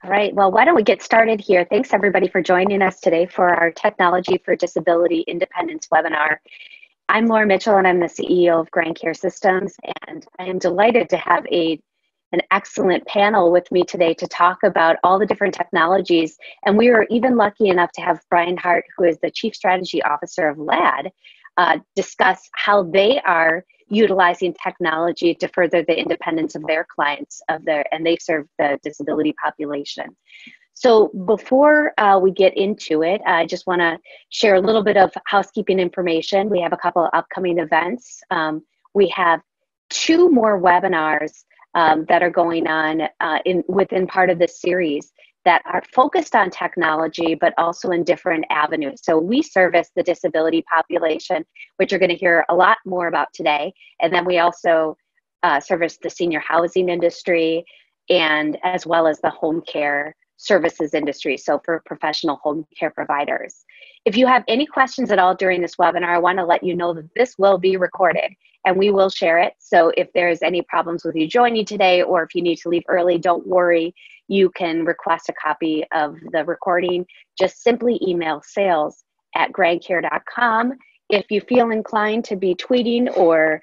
All right, well, why don't we get started here? Thanks everybody for joining us today for our Technology for Disability Independence webinar. I'm Laura Mitchell and I'm the CEO of GrandCare Systems, and I am delighted to have an excellent panel with me today to talk about all the different technologies. And we were even lucky enough to have Brian Hart, who is the Chief Strategy Officer of LADD, discuss how they are utilizing technology to further the independence of their clients and they serve the disability population. So before we get into it, I just want to share a little bit of housekeeping information. We have a couple of upcoming events. We have 2 more webinars that are going on within part of this series that are focused on technology, but also in different avenues. So we service the disability population, which you're going to hear a lot more about today. And then we also service the senior housing industry and as well as the home care services industry. So for professional home care providers. If you have any questions at all during this webinar, I want to let you know that this will be recorded and we will share it. So if there's any problems with you joining today, or if you need to leave early, don't worry. You can request a copy of the recording. Just simply email sales@grandcare.com. If you feel inclined to be tweeting or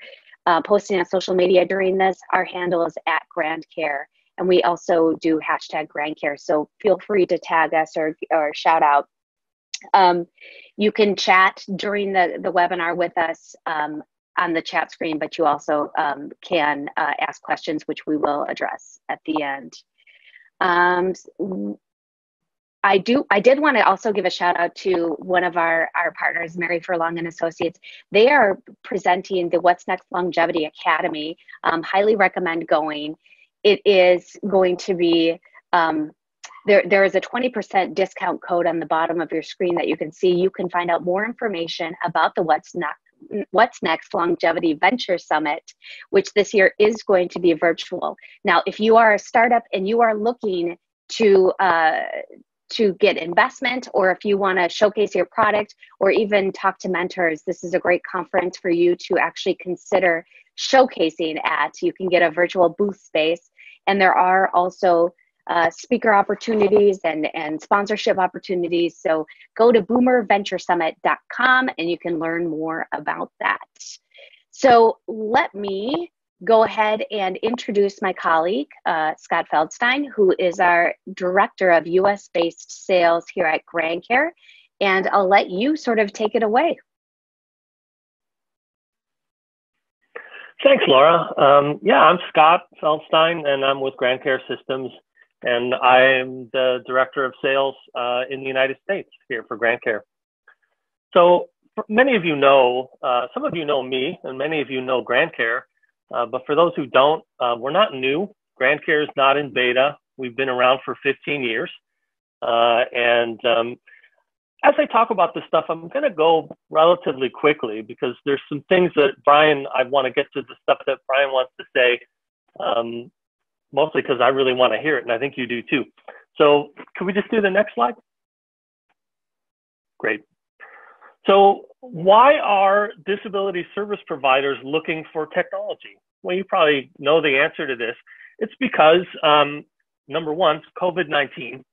posting on social media during this, our handle is @GrandCare. And we also do #GrandCare. So feel free to tag us or shout out. You can chat during the webinar with us on the chat screen, but you also can ask questions, which we will address at the end. I did want to also give a shout out to one of our partners, Mary Furlong and Associates. They are presenting the What's Next Longevity Academy. Highly recommend going. It is going to be, there is a 20% discount code on the bottom of your screen that you can see. You can find out more information about the What's Next Longevity Venture Summit, which this year is going to be virtual. Now, if you are a startup and you are looking to get investment, or if you want to showcase your product or even talk to mentors, this is a great conference for you to actually consider showcasing at. You can get a virtual booth space, and there are also speaker opportunities and sponsorship opportunities. So go to boomerventuresummit.com and you can learn more about that. So let me go ahead and introduce my colleague, Scott Feldstein, who is our Director of US-based sales here at GrandCare. And I'll let you sort of take it away. Thanks, Laura. Yeah, I'm Scott Feldstein, and I'm with GrandCare Systems, and I'm the Director of Sales in the United States here for GrandCare. So many of you know, some of you know me, and many of you know GrandCare, but for those who don't, we're not new. GrandCare is not in beta. We've been around for 15 years. As I talk about this stuff, I'm going to go relatively quickly because there's some things that I want to get to the stuff that Brian wants to say, mostly because I really want to hear it, and I think you do too. So could we just do the next slide? Great. So why are disability service providers looking for technology? Well, you probably know the answer to this. It's because, number one, COVID-19.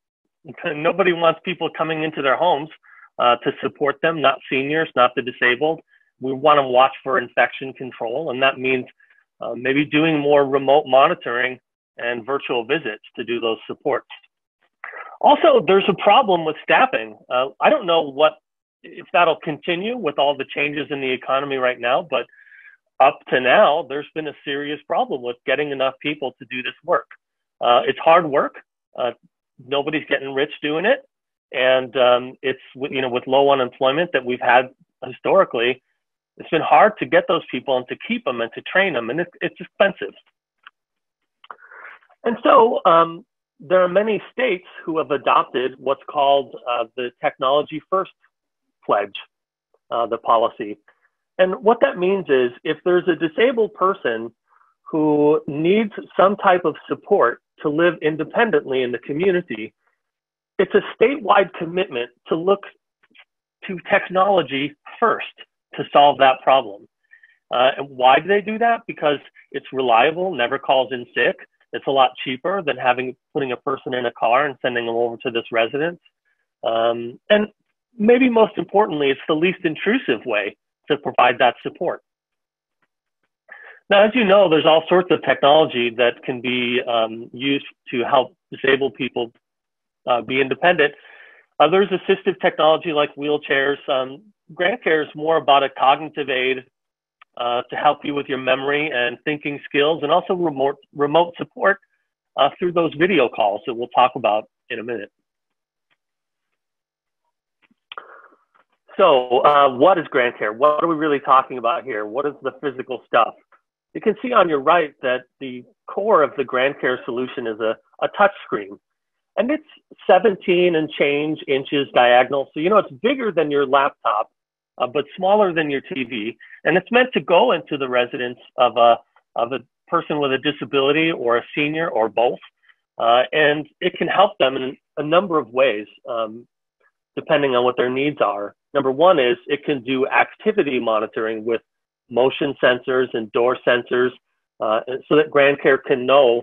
Nobody wants people coming into their homes to support them, not seniors, not the disabled. We want to watch for infection control, and that means maybe doing more remote monitoring and virtual visits to do those supports. Also, there's a problem with staffing. I don't know if that'll continue with all the changes in the economy right now, but up to now, there's been a serious problem with getting enough people to do this work. It's hard work. Nobody's getting rich doing it, and it's with low unemployment that we've had historically, it's been hard to get those people and to keep them and to train them, and it's expensive. And so there are many states who have adopted what's called the Technology First Pledge, the policy. And what that means is if there's a disabled person who needs some type of support to live independently in the community, it's a statewide commitment to look to technology first to solve that problem. And why do they do that? Because it's reliable, never calls in sick. It's a lot cheaper than putting a person in a car and sending them over to this residence. And maybe most importantly, it's the least intrusive way to provide that support. Now, as you know, there's all sorts of technology that can be used to help disabled people be independent. There's assistive technology like wheelchairs. GrandCare is more about a cognitive aid to help you with your memory and thinking skills, and also remote support through those video calls that we'll talk about in a minute. So what is GrandCare? What are we really talking about here? What is the physical stuff? You can see on your right that the core of the GrandCare solution is a touch screen. And it's 17 and change inches diagonal. So, you know, it's bigger than your laptop, but smaller than your TV. And it's meant to go into the residence of a person with a disability or a senior or both. And it can help them in a number of ways, depending on what their needs are. Number one is it can do activity monitoring with motion sensors and door sensors, so that GrandCare can know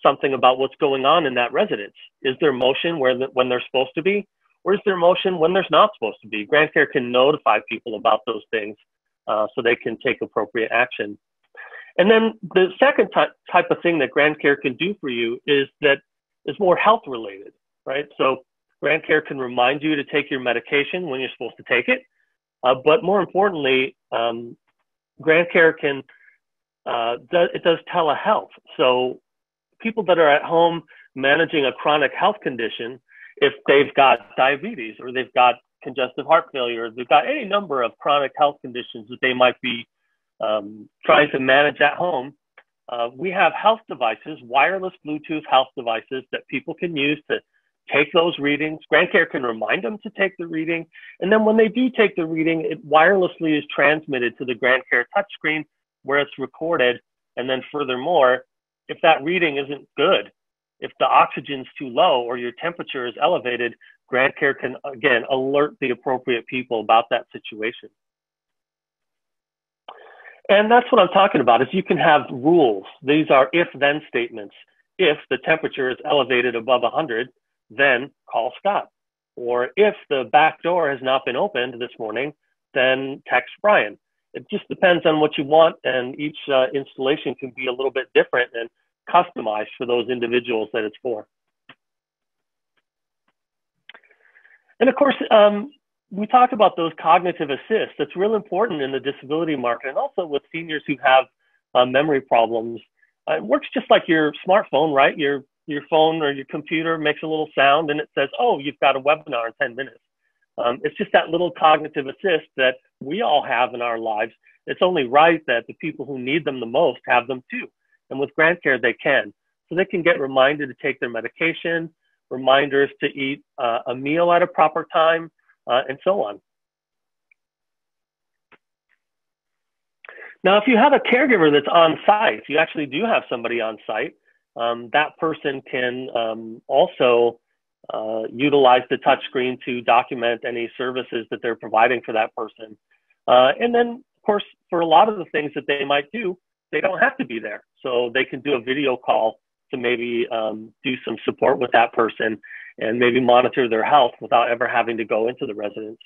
something about what's going on in that residence. Is there motion when they're supposed to be? Or is there motion when there's not supposed to be? GrandCare can notify people about those things so they can take appropriate action. And then the second type of thing that GrandCare can do for you is more health related, right? So GrandCare can remind you to take your medication when you're supposed to take it. But more importantly, GrandCare does telehealth. So people that are at home managing a chronic health condition, if they've got diabetes or they've got congestive heart failure, they've got any number of chronic health conditions that they might be trying to manage at home, we have health devices, wireless Bluetooth health devices that people can use to take those readings. GrandCare can remind them to take the reading. And then when they do take the reading, it wirelessly is transmitted to the GrandCare touchscreen where it's recorded. And then furthermore, if that reading isn't good, if the oxygen's too low or your temperature is elevated, GrandCare can, again, alert the appropriate people about that situation. And that's what I'm talking about, is you can have rules. These are if-then statements. If the temperature is elevated above 100, then call Scott. Or if the back door has not been opened this morning, then text Brian. It just depends on what you want, and each installation can be a little bit different and customized for those individuals that it's for. And of course, we talked about those cognitive assists. That's real important in the disability market, and also with seniors who have memory problems. It works just like your smartphone, right? Your phone or your computer makes a little sound and it says, oh, you've got a webinar in 10 minutes. It's just that little cognitive assist that we all have in our lives. It's only right that the people who need them the most have them too. And with GrandCare, they can. So they can get reminded to take their medication, reminders to eat a meal at a proper time, and so on. Now, if you have a caregiver that's on site, if you actually do have somebody on site, that person can also utilize the touchscreen to document any services that they're providing for that person. And then, of course, for a lot of the things that they might do, they don't have to be there. So they can do a video call to maybe do some support with that person and maybe monitor their health without ever having to go into the residence.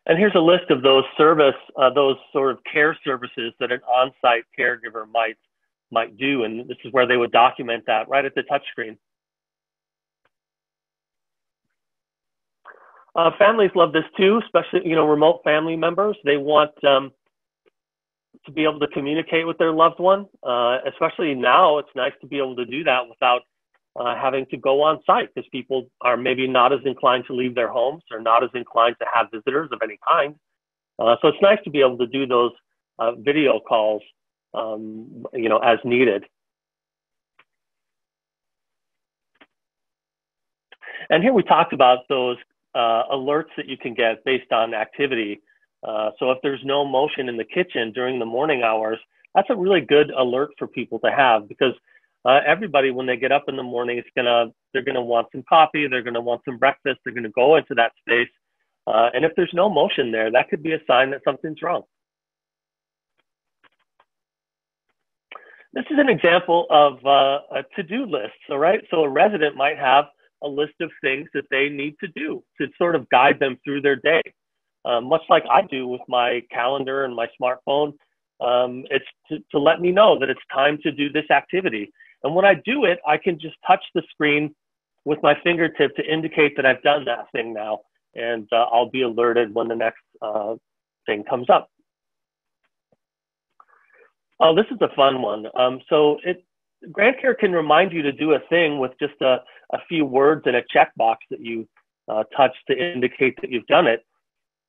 And here's a list of those those sort of care services that an on-site caregiver might do. And this is where they would document that right at the touchscreen. Families love this too, especially, you know, remote family members. They want to be able to communicate with their loved one. Especially now, it's nice to be able to do that without having to go on site, because people are maybe not as inclined to leave their homes or not as inclined to have visitors of any kind. So it's nice to be able to do those video calls, you know, as needed. And here we talked about those alerts that you can get based on activity. So if there's no motion in the kitchen during the morning hours, that's a really good alert for people to have, because everybody, when they get up in the morning, they're gonna want some coffee, they're gonna want some breakfast, they're gonna go into that space. And if there's no motion there, that could be a sign that something's wrong. This is an example of a to-do list, all right? So a resident might have a list of things that they need to do to sort of guide them through their day. Much like I do with my calendar and my smartphone, it's to let me know that it's time to do this activity. And when I do it, I can just touch the screen with my fingertip to indicate that I've done that thing now, and I'll be alerted when the next thing comes up. Oh, this is a fun one. GrandCare can remind you to do a thing with just a few words and a checkbox that you touch to indicate that you've done it.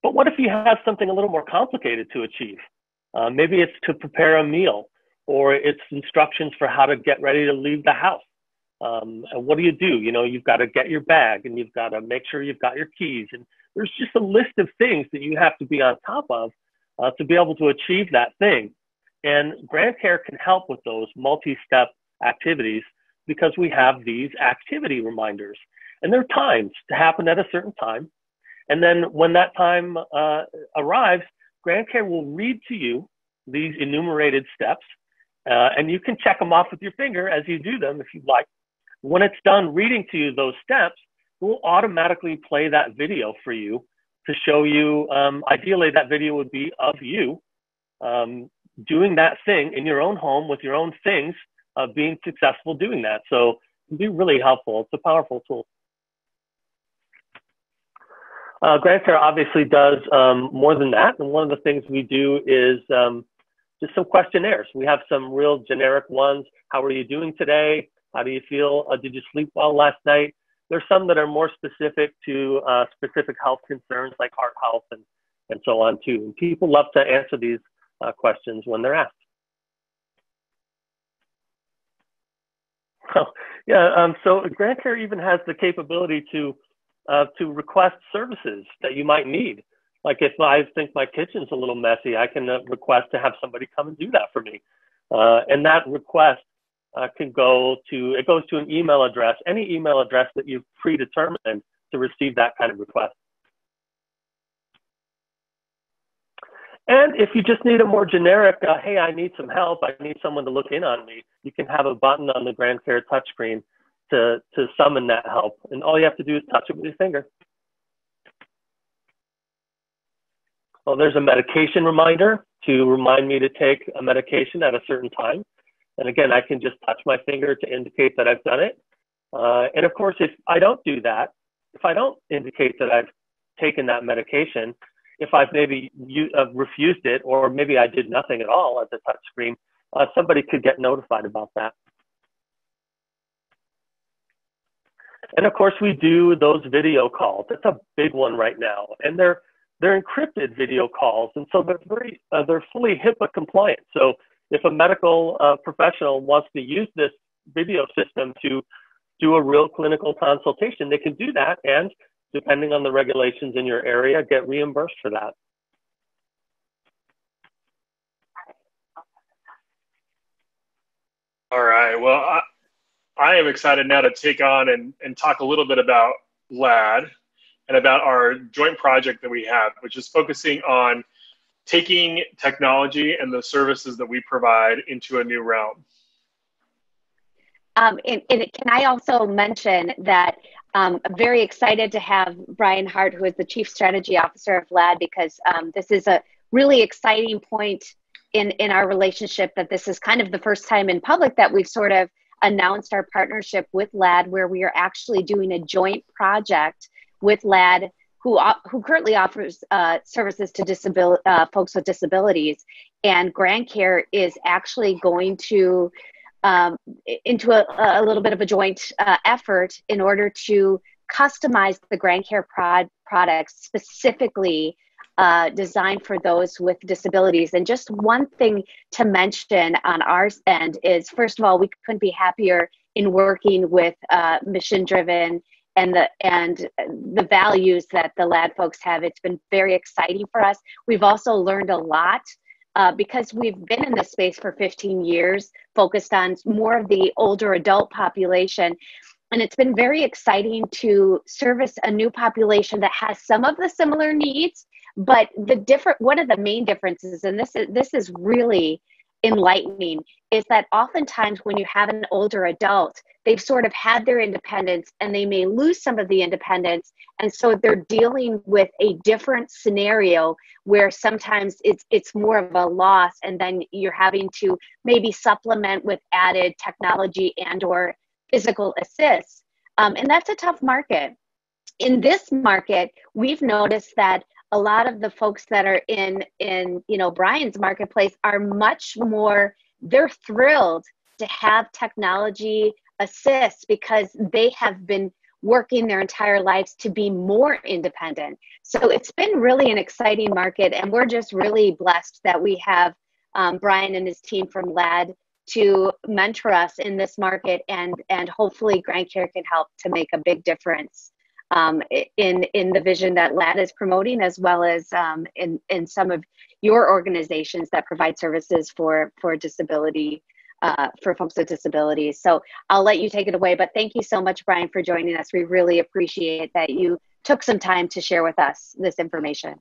But what if you have something a little more complicated to achieve? Maybe it's to prepare a meal, or it's instructions for how to get ready to leave the house. And what do? You know, you've got to get your bag, and you've got to make sure you've got your keys. And there's just a list of things that you have to be on top of to be able to achieve that thing. And GrandCare can help with those multi-step activities because we have these activity reminders. And they're timed to happen at a certain time. And then when that time arrives, GrandCare will read to you these enumerated steps, and you can check them off with your finger as you do them if you'd like. When it's done reading to you those steps, it will automatically play that video for you to show you, ideally that video would be of you doing that thing in your own home with your own things, being successful doing that. So it can be really helpful. It's a powerful tool. GrandCare obviously does more than that. And one of the things we do is just some questionnaires. We have some real generic ones. How are you doing today? How do you feel? Did you sleep well last night? There's some that are more specific to specific health concerns like heart health and so on too. And people love to answer these questions when they're asked. So GrandCare even has the capability to request services that you might need. Like if I think my kitchen's a little messy, I can request to have somebody come and do that for me. And that request goes to an email address, any email address that you've predetermined to receive that kind of request. And if you just need a more generic, hey, I need some help, I need someone to look in on me, you can have a button on the GrandCare touchscreen to summon that help. And all you have to do is touch it with your finger. Well, there's a medication reminder to remind me to take a medication at a certain time. And again, I can just touch my finger to indicate that I've done it. And of course, if I don't do that, if I don't indicate that I've taken that medication, if I've maybe refused it, or maybe I did nothing at all at the touch screen, somebody could get notified about that. And of course, we do those video calls. That's a big one right now. And they're encrypted video calls. And so they're fully HIPAA compliant. So if a medical professional wants to use this video system to do a real clinical consultation, they can do that. And depending on the regulations in your area, get reimbursed for that. All right. Well, I am excited now to take on and talk a little bit about LADD and about our joint project that we have, which is focusing on taking technology and the services that we provide into a new realm. And can I also mention that I'm very excited to have Brian Hart, who is the Chief Strategy Officer of LADD, because this is a really exciting point in our relationship, that this is kind of the first time in public that we've sort of announced our partnership with LADD, where we are actually doing a joint project with LADD, who currently offers services to folks with disabilities. And GrandCare is actually going to into a little bit of a joint effort in order to customize the GrandCare products specifically designed for those with disabilities. And just one thing to mention on our end is, first of all, we couldn't be happier in working with mission-driven and the values that the LADD folks have. It's been very exciting for us. We've also learned a lot because we've been in this space for 15 years, focused on more of the older adult population. And it's been very exciting to service a new population that has some of the similar needs, but one of the main differences, and this is really enlightening is that oftentimes when you have an older adult, they've sort of had their independence and they may lose some of the independence. And so they're dealing with a different scenario where sometimes it's more of a loss, and then you're having to maybe supplement with added technology and or physical assists. And that's a tough market. In this market, we've noticed that a lot of the folks that are in Brian's marketplace are much more, they're thrilled to have technology assist because they have been working their entire lives to be more independent. So it's been really an exciting market, and we're just really blessed that we have Brian and his team from LADD to mentor us in this market, and hopefully GrandCare can help to make a big difference in the vision that LADD is promoting, as well as in some of your organizations that provide services for disability, for folks with disabilities. So I'll let you take it away, but thank you so much, Brian, for joining us. We really appreciate that you took some time to share with us this information.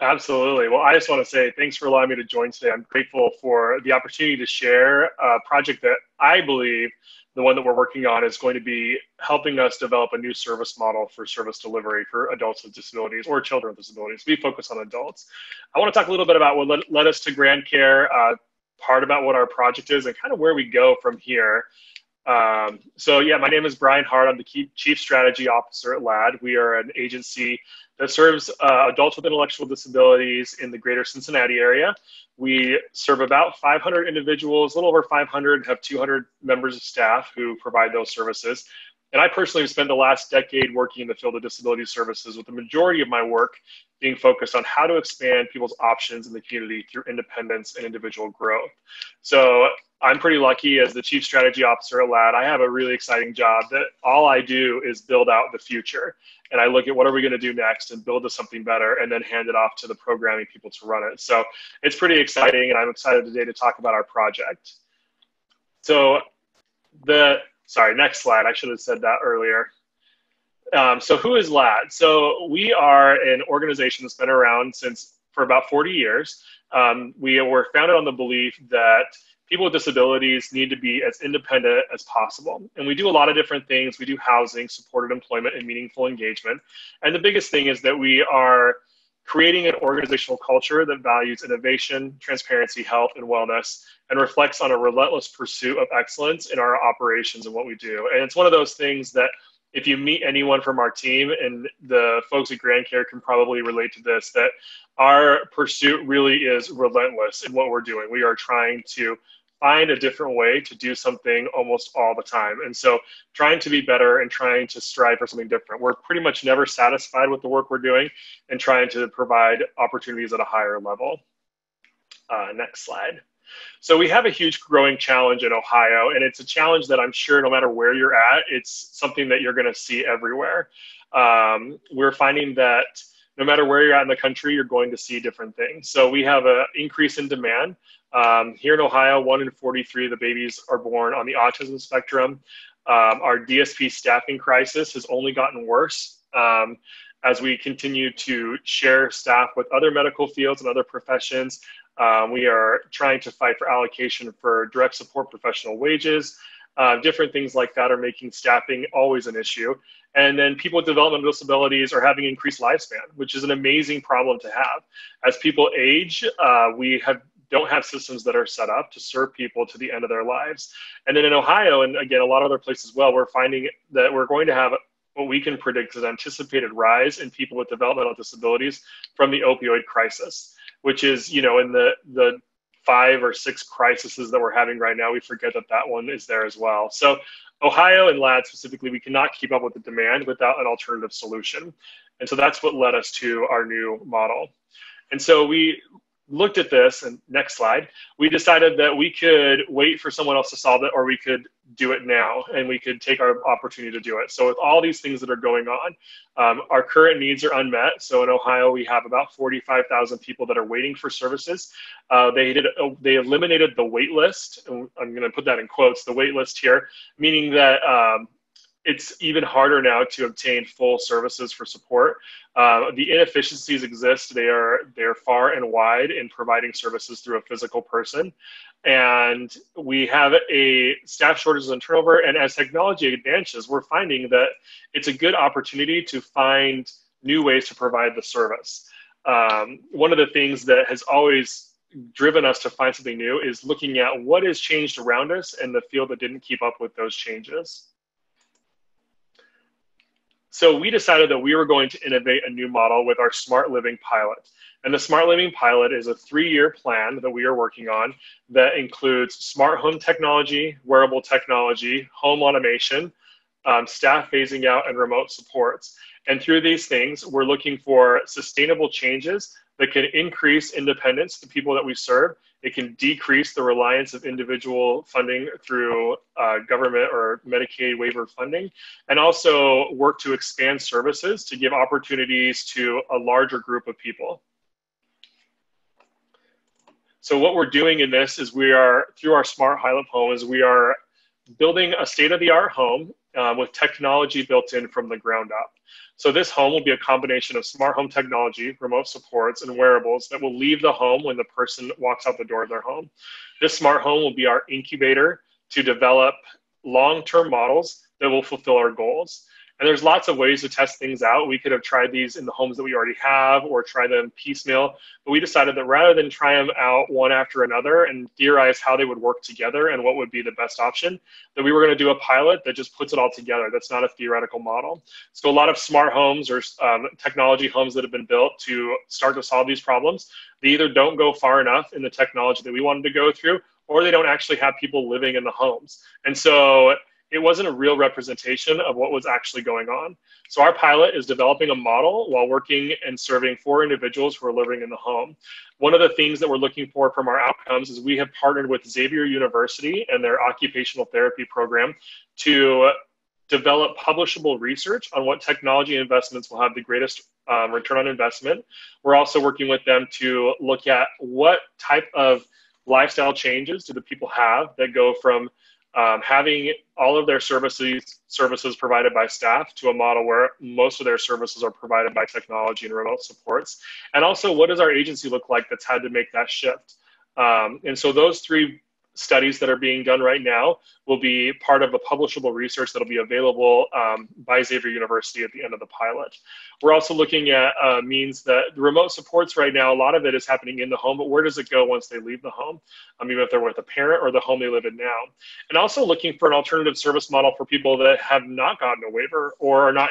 Absolutely. Well, I just want to say thanks for allowing me to join today. I'm grateful for the opportunity to share a project that I believe, the one that we're working on, is going to be helping us develop a new service model for service delivery for adults with disabilities or children with disabilities. We focus on adults. I want to talk a little bit about what led us to GrandCare, part about what our project is, and kind of where we go from here. So yeah, my name is Brian Hart. I'm the Chief Strategy Officer at LADD. We are an agency that serves adults with intellectual disabilities in the greater Cincinnati area. We serve about 500 individuals, a little over 500, have 200 members of staff who provide those services. And I personally have spent the last decade working in the field of disability services, with the majority of my work being focused on how to expand people's options in the community through independence and individual growth. So I'm pretty lucky as the Chief Strategy Officer at LADD. I have a really exciting job that all I do is build out the future. And I look at what are we going to do next and build to something better, and then hand it off to the programming people to run it. So it's pretty exciting, and I'm excited today to talk about our project. So sorry, next slide. I should have said that earlier. So who is LADD? So we are an organization that's been around for about 40 years. We were founded on the belief that people with disabilities need to be as independent as possible. And we do a lot of different things. We do housing, supported employment, and meaningful engagement. And the biggest thing is that we are creating an organizational culture that values innovation, transparency, health, and wellness, and reflects on a relentless pursuit of excellence in our operations and what we do. And it's one of those things that if you meet anyone from our team, and the folks at GrandCare can probably relate to this, that our pursuit really is relentless in what we're doing. We are trying to find a different way to do something almost all the time. And so trying to be better and trying to strive for something different. We're pretty much never satisfied with the work we're doing, and trying to provide opportunities at a higher level. Next slide. So we have a huge growing challenge in Ohio, and it's a challenge that I'm sure no matter where you're at, it's something that you're going to see everywhere. We're finding that no matter where you're at in the country, you're going to see different things. So we have an increase in demand. Here in Ohio, 1 in 43 of the babies are born on the autism spectrum. Our DSP staffing crisis has only gotten worse as we continue to share staff with other medical fields and other professions. We are trying to fight for allocation for direct support professional wages. Different things like that are making staffing always an issue. And then people with developmental disabilities are having increased lifespan, which is an amazing problem to have. As people age, we don't have systems that are set up to serve people to the end of their lives. And then in Ohio, and again, a lot of other places as well, we're finding that we're going to have what we can predict is anticipated rise in people with developmental disabilities from the opioid crisis, which is, in the 5 or 6 crises that we're having right now, we forget that that one is there as well. So Ohio and LADD specifically, we cannot keep up with the demand without an alternative solution. And so that's what led us to our new model. And so we looked at this, and next slide, we decided that we could wait for someone else to solve it, or we could do it now, and we could take our opportunity to do it. So with all these things that are going on, our current needs are unmet. So in Ohio, we have about 45,000 people that are waiting for services. They eliminated the wait list, and I'm going to put that in quotes, the wait list here, meaning that it's even harder now to obtain full services for support. The inefficiencies exist. They're far and wide in providing services through a physical person. And we have a staff shortages and turnover. And as technology advances, we're finding that it's a good opportunity to find new ways to provide the service. One of the things that has always driven us to find something new is looking at what has changed around us and the field that didn't keep up with those changes. So we decided that we were going to innovate a new model with our Smart Living pilot. And the Smart Living pilot is a 3-year plan that we are working on that includes smart home technology, wearable technology, home automation, staff phasing out, and remote supports. And through these things, we're looking for sustainable changes that can increase independence to people that we serve. It can decrease the reliance of individual funding through government or Medicaid waiver funding, and also work to expand services to give opportunities to a larger group of people. So what we're doing in this is we are, through our Smart Pilot Home, is we are building a state-of-the-art home with technology built in from the ground up. So this home will be a combination of smart home technology, remote supports, and wearables that will leave the home when the person walks out the door of their home. This smart home will be our incubator to develop long-term models that will fulfill our goals. And there's lots of ways to test things out. We could have tried these in the homes that we already have or try them piecemeal, but we decided that rather than try them out one after another and theorize how they would work together and what would be the best option, that we were going to do a pilot that just puts it all together. That's not a theoretical model. So a lot of smart homes or technology homes that have been built to start to solve these problems, they either don't go far enough in the technology that we wanted to go through, or they don't actually have people living in the homes. And so it wasn't a real representation of what was actually going on. So our pilot is developing a model while working and serving 4 individuals who are living in the home. One of the things that we're looking for from our outcomes is we have partnered with Xavier University and their occupational therapy program to develop publishable research on what technology investments will have the greatest return on investment. We're also working with them to look at what type of lifestyle changes do the people have that go from having all of their services provided by staff to a model where most of their services are provided by technology and remote supports. And also, what does our agency look like that's had to make that shift? And so those 3 studies that are being done right now will be part of a publishable research that'll be available by Xavier University at the end of the pilot. We're also looking at means that the remote supports right now, a lot of it is happening in the home, but where does it go once they leave the home? Even if they're with a parent or the home they live in now. And also looking for an alternative service model for people that have not gotten a waiver or are not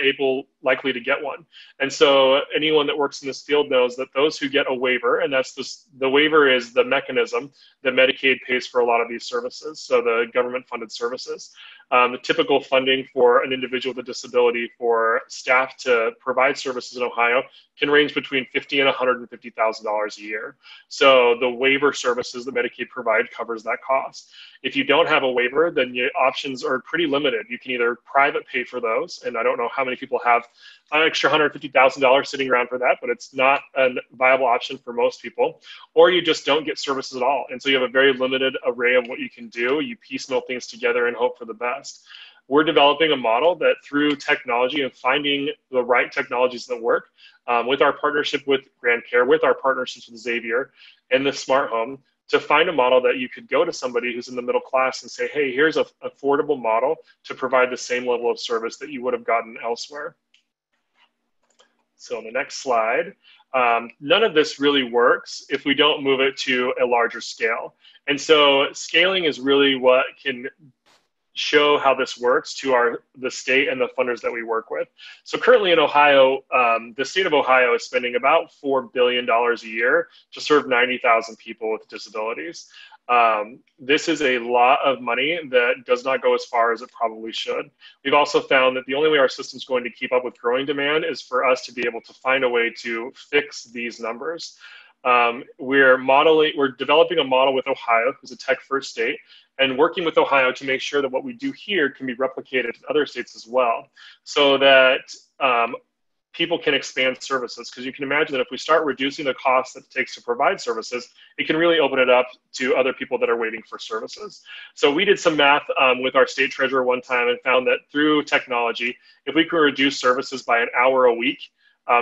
likely to get one. And so anyone that works in this field knows that those who get a waiver, and the waiver is the mechanism that Medicaid pays for a lot of these services, so the government funded services. The typical funding for an individual with a disability for staff to provide services in Ohio can range between $50,000 and $150,000 a year. So the waiver services that Medicaid provide covers that cost. If you don't have a waiver, then your options are pretty limited. You can either private pay for those, and I don't know how many people have an extra $150,000 sitting around for that, but it's not a viable option for most people, or you just don't get services at all. And so you have a very limited array of what you can do. You piecemeal things together and hope for the best. We're developing a model that through technology and finding the right technologies that work, with our partnership with GrandCare, with our partnerships with Xavier and the Smart Home, to find a model that you could go to somebody who's in the middle class and say, hey, here's an affordable model to provide the same level of service that you would have gotten elsewhere. So on the next slide, none of this really works if we don't move it to a larger scale. And so scaling is really what can show how this works to the state and the funders that we work with. So currently in Ohio, the state of Ohio is spending about $4 billion a year to serve 90,000 people with disabilities. This is a lot of money that does not go as far as it probably should. We've also found that the only way our system is going to keep up with growing demand is for us to be able to find a way to fix these numbers. We're developing a model with Ohio, who's a tech-first state, and working with Ohio to make sure that what we do here can be replicated in other states as well, so that people can expand services. Because you can imagine that if we start reducing the cost that it takes to provide services, it can really open it up to other people that are waiting for services. So we did some math with our state treasurer one time and found that through technology, if we could reduce services by an hour a week,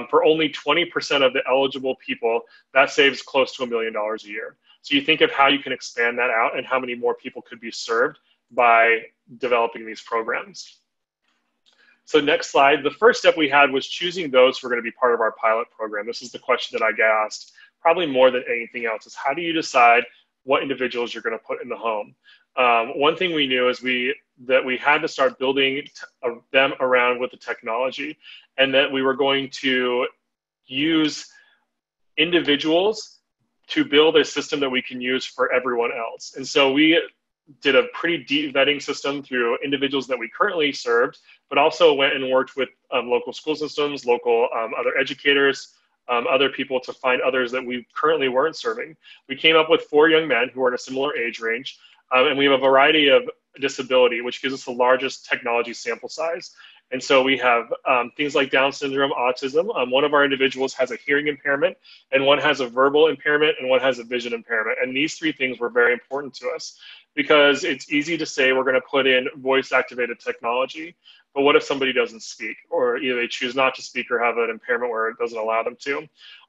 for only 20% of the eligible people, that saves close to $1 million a year. So you think of how you can expand that out and how many more people could be served by developing these programs. So next slide, the first step we had was choosing those who are going to be part of our pilot program. This is the question that I get asked probably more than anything else, is how do you decide what individuals you're going to put in the home? One thing we knew is that we had to start building them around with the technology, and that we were going to use individuals to build a system that we can use for everyone else. And so we did a pretty deep vetting system through individuals that we currently served, but also went and worked with local school systems, local other educators, other people to find others that we currently weren't serving. We came up with 4 young men who were in a similar age range, and we have a variety of disability, which gives us the largest technology sample size. And so we have things like Down syndrome, autism. One of our individuals has a hearing impairment, and one has a verbal impairment, and one has a vision impairment. And these 3 things were very important to us, because it's easy to say we're going to put in voice-activated technology, but what if somebody doesn't speak, or either they choose not to speak or have an impairment where it doesn't allow them to?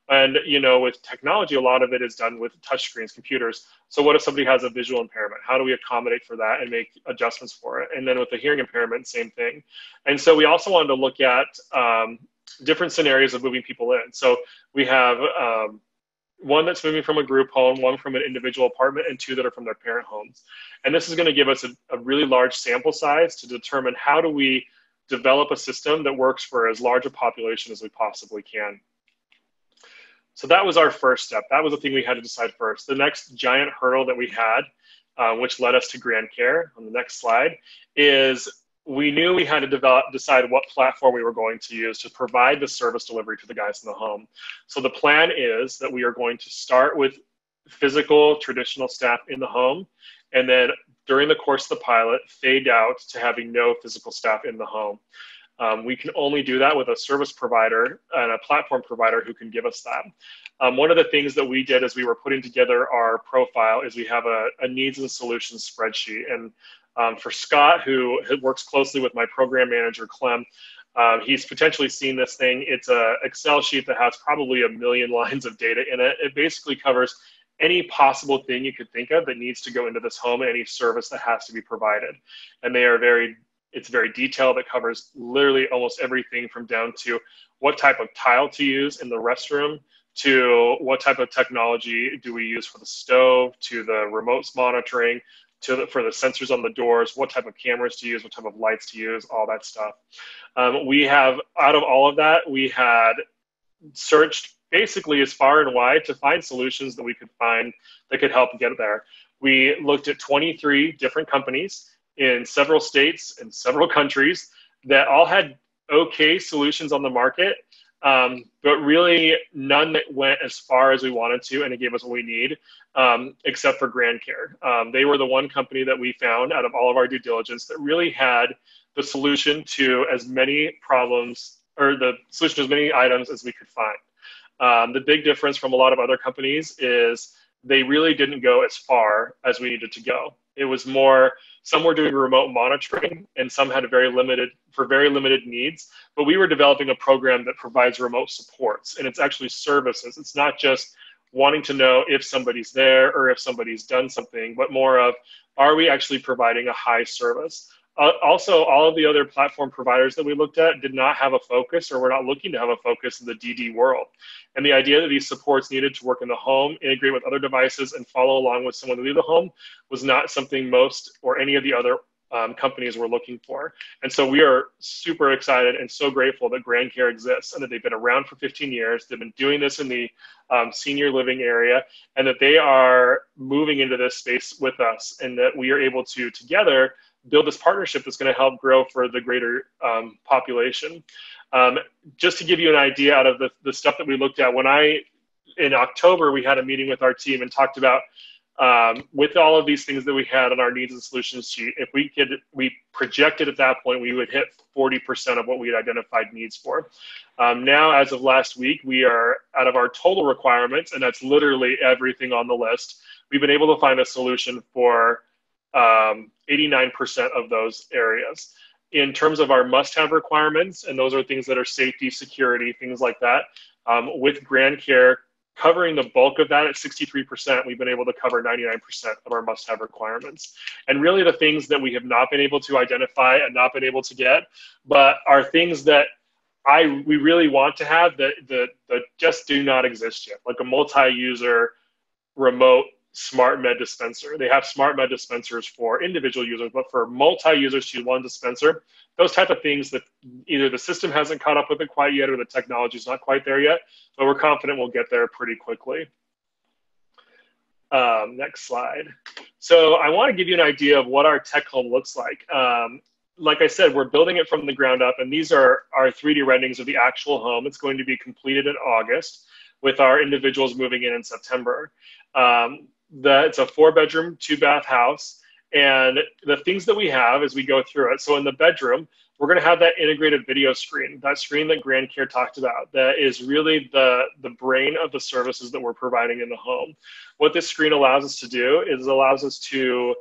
And, you know, with technology, a lot of it is done with touchscreens, computers. So what if somebody has a visual impairment? How do we accommodate for that and make adjustments for it? And then with the hearing impairment, same thing. And so we also wanted to look at different scenarios of moving people in. So we have one that's moving from a group home, one from an individual apartment, and 2 that are from their parent homes. And this is going to give us a really large sample size to determine how do we develop a system that works for as large a population as we possibly can. So that was our first step. That was the thing we had to decide first. The next giant hurdle that we had, which led us to GrandCare on the next slide, is we knew we had to decide what platform we were going to use to provide the service delivery to the guys in the home. So the plan is that we are going to start with physical traditional staff in the home, and then during the course of the pilot, fade out to having no physical staff in the home. We can only do that with a service provider and a platform provider who can give us that. One of the things that we did as we were putting together our profile is we have a needs and solutions spreadsheet. And for Scott, who works closely with my program manager, Clem, he's potentially seen this thing. It's an Excel sheet that has probably 1 million lines of data in it. It basically covers any possible thing you could think of that needs to go into this home and any service that has to be provided. And it's very detailed. It covers literally almost everything from down to what type of tile to use in the restroom, to what type of technology do we use for the stove, to the remote monitoring, for the sensors on the doors, what type of cameras to use, what type of lights to use, all that stuff. We have, out of all of that, we had searched basically as far and wide to find solutions that we could find that could help get there. We looked at 23 different companies in several states and several countries that all had okay solutions on the market, but really none that went as far as we wanted to, and it gave us what we need, except for GrandCare. They were the one company that we found out of all of our due diligence that really had the solution to as many problems, or the solution to as many items as we could find. The big difference from a lot of other companies is they really didn't go as far as we needed to go. It was more, some were doing remote monitoring and some had very limited needs, but we were developing a program that provides remote supports, and it's actually services. It's not just wanting to know if somebody's there or if somebody's done something, but more of, are we actually providing a high service? Also, all of the other platform providers that we looked at did not have a focus, or were not looking to have a focus in the DD world. And the idea that these supports needed to work in the home, integrate with other devices, and follow along with someone to leave the home was not something most or any of the other companies were looking for. And so we are super excited and so grateful that GrandCare exists and that they've been around for 15 years. They've been doing this in the senior living area, and that they are moving into this space with us, and that we are able to together build this partnership that's going to help grow for the greater population. Just to give you an idea out of the stuff that we looked at, in October, we had a meeting with our team and talked about, with all of these things that we had on our needs and solutions sheet, if we projected at that point, we would hit 40% of what we had identified needs for. Now, as of last week, we are out of our total requirements, and that's literally everything on the list. We've been able to find a solution for 89% of those areas. In terms of our must-have requirements, and those are things that are safety, security, things like that, with GrandCare covering the bulk of that at 63%, we've been able to cover 99% of our must-have requirements. And really the things that we have not been able to identify and not been able to get, but are things that we really want to have that just do not exist yet, like a multi-user remote smart med dispenser. They have smart med dispensers for individual users, but for multi-users to one dispenser, those type of things that either the system hasn't caught up with it quite yet or the technology is not quite there yet, but we're confident we'll get there pretty quickly. Next slide. So I want to give you an idea of what our tech home looks like. Like I said, we're building it from the ground up, and these are our 3D renderings of the actual home. It's going to be completed in August with our individuals moving in September. It's a 4-bedroom, 2-bath house. And the things that we have as we go through it. So in the bedroom, we're going to have that integrated video screen, that screen that GrandCare talked about. That is really the brain of the services that we're providing in the home. What this screen allows us to do is it allows us to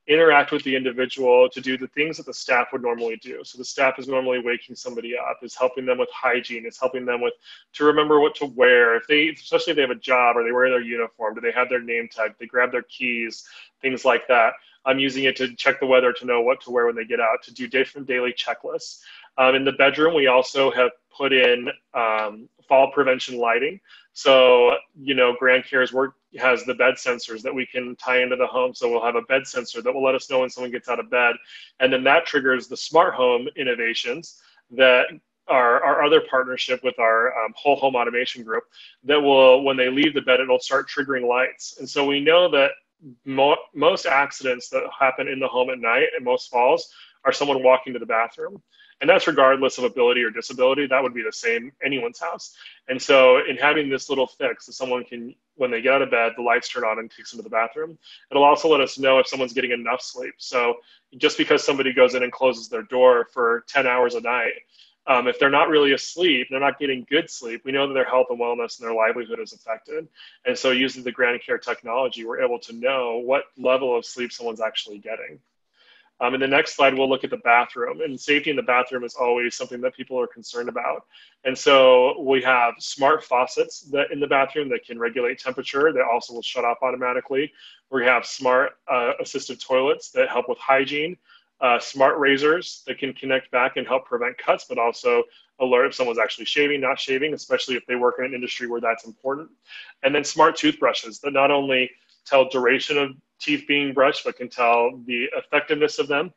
interact with the individual to do the things that the staff would normally do. So the staff is normally waking somebody up, is helping them with hygiene, is helping them with to remember what to wear. Especially if they have a job or they wear their uniform, do they have their name tag, they grab their keys, things like that. I'm using it to check the weather to know what to wear when they get out, to do different daily checklists. In the bedroom, we also have put in fall prevention lighting. So, GrandCare's work has the bed sensors that we can tie into the home. So we'll have a bed sensor that will let us know when someone gets out of bed. And then that triggers the smart home innovations that are our other partnership with our whole home automation group that will, when they leave the bed, it'll start triggering lights. And so we know that most accidents that happen in the home at night and most falls are someone walking to the bathroom. And that's regardless of ability or disability. That would be the same anyone's house. And so in having this little fix that someone can, when they get out of bed, the lights turn on and takes them to the bathroom. It'll also let us know if someone's getting enough sleep. So just because somebody goes in and closes their door for 10 hours a night, if they're not really asleep, they're not getting good sleep, we know that their health and wellness and their livelihood is affected. And so using the GrandCare technology, we're able to know what level of sleep someone's actually getting. In the next slide, we'll look at the bathroom. And safety in the bathroom is always something that people are concerned about. And so we have smart faucets that in the bathroom that can regulate temperature. They also will shut off automatically. We have smart assistive toilets that help with hygiene. Smart razors that can connect back and help prevent cuts, but also alert if someone's actually shaving, not shaving, especially if they work in an industry where that's important. And then smart toothbrushes that not only tell duration of teeth being brushed, but can tell the effectiveness of them.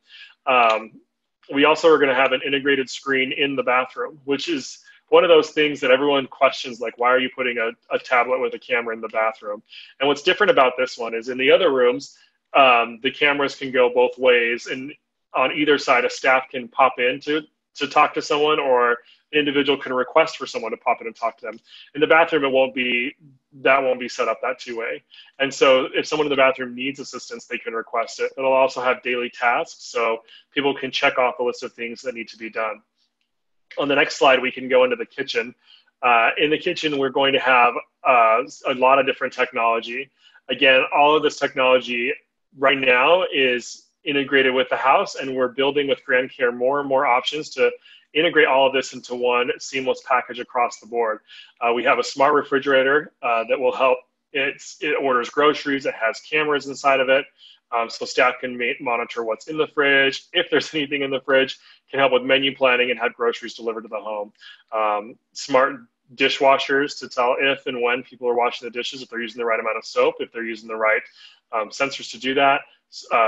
We also are going to have an integrated screen in the bathroom, which is one of those things that everyone questions, like, why are you putting a tablet with a camera in the bathroom? And what's different about this one is in the other rooms, the cameras can go both ways, and on either side, a staff can pop in to talk to someone, or an individual can request for someone to pop in and talk to them. In the bathroom, that won't be set up that two-way. And so if someone in the bathroom needs assistance, they can request it. It'll also have daily tasks, so people can check off a list of things that need to be done. On the next slide, we can go into the kitchen. In the kitchen, we're going to have a lot of different technology. Again, all of this technology right now is integrated with the house, and we're building with GrandCare more and more options to integrate all of this into one seamless package across the board. We have a smart refrigerator that will help. It orders groceries. It has cameras inside of it, so staff can monitor what's in the fridge. If there's anything in the fridge, can help with menu planning and have groceries delivered to the home. Smart dishwashers to tell if and when people are washing the dishes, if they're using the right amount of soap, if they're using the right sensors to do that.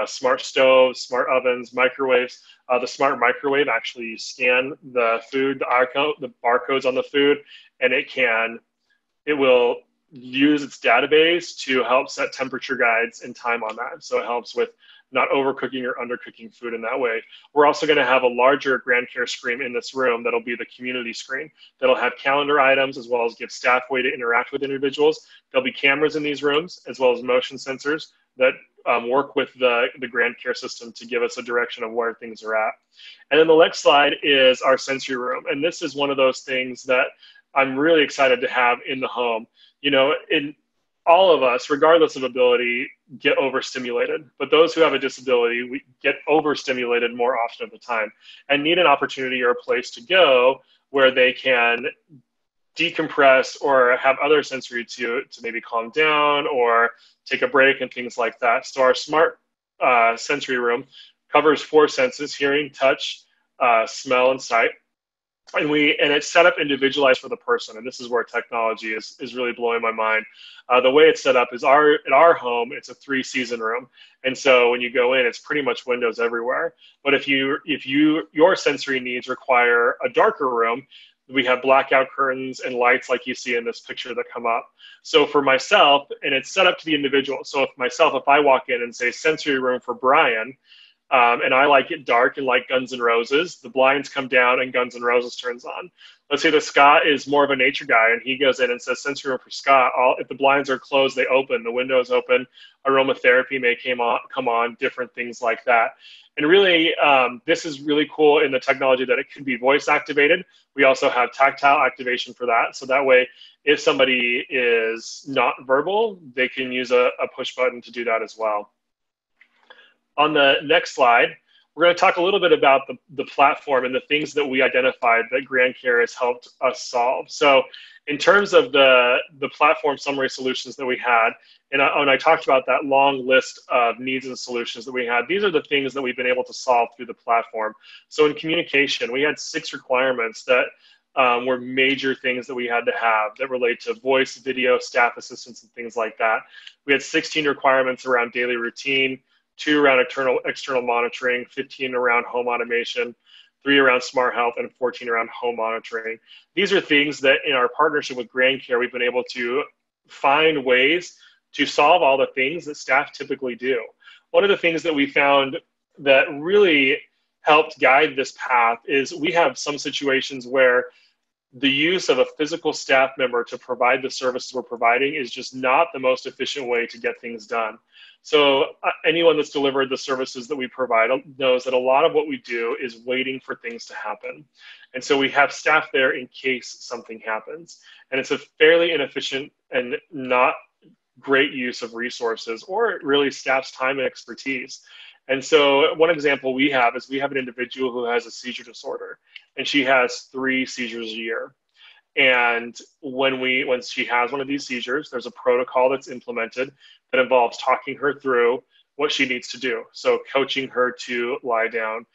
Smart stoves, smart ovens, microwaves. The smart microwave, actually you scan the food, the barcodes on the food, and it will use its database to help set temperature guides and time on that. So it helps with not overcooking or undercooking food in that way. We're also going to have a larger GrandCare screen in this room that'll be the community screen. That'll have calendar items as well as give staff way to interact with individuals. There'll be cameras in these rooms as well as motion sensors that work with the GrandCare system to give us a direction of where things are at. And then the next slide is our sensory room. And this is one of those things that I'm really excited to have in the home. In all of us, regardless of ability, get overstimulated. But those who have a disability, we get overstimulated more often at the time and need an opportunity or a place to go where they can decompress or have other sensory to maybe calm down or take a break and things like that. So our smart sensory room covers 4 senses: hearing, touch, smell, and sight. And it's set up individualized for the person. And this is where technology is really blowing my mind. The way it's set up is at our home, it's a 3-season room. And so when you go in, it's pretty much windows everywhere. But if your sensory needs require a darker room, we have blackout curtains and lights like you see in this picture that come up. So for myself, and it's set up to the individual. So if I walk in and say sensory room for Brian, and I like it dark and like Guns N' Roses, the blinds come down and Guns N' Roses turns on. Let's say that Scott is more of a nature guy and he goes in and says sensory room for Scott. If the blinds are closed, they open, the windows open, aromatherapy may come on, different things like that. And really, this is really cool in the technology that it can be voice activated. We also have tactile activation for that. So that way, if somebody is not verbal, they can use a push button to do that as well. On the next slide, we're going to talk a little bit about the platform and the things that we identified that GrandCare has helped us solve. So in terms of the platform summary solutions that we had, and I talked about that long list of needs and solutions that we had, these are the things that we've been able to solve through the platform. So in communication, we had 6 requirements that were major things that we had to have that relate to voice, video, staff assistance, and things like that. We had 16 requirements around daily routine, 2 around external monitoring, 15 around home automation, 3 around smart health, and 14 around home monitoring. These are things that in our partnership with GrandCare, we've been able to find ways to solve all the things that staff typically do. One of the things that we found that really helped guide this path is we have some situations where the use of a physical staff member to provide the services we're providing is just not the most efficient way to get things done. So anyone that's delivered the services that we provide knows that a lot of what we do is waiting for things to happen. And so we have staff there in case something happens. And it's a fairly inefficient and not great use of resources or really staff's time and expertise. And so one example we have is we have an individual who has a seizure disorder, and she has 3 seizures a year. And when she has one of these seizures, there's a protocol that's implemented that involves talking her through what she needs to do. So coaching her to lie down,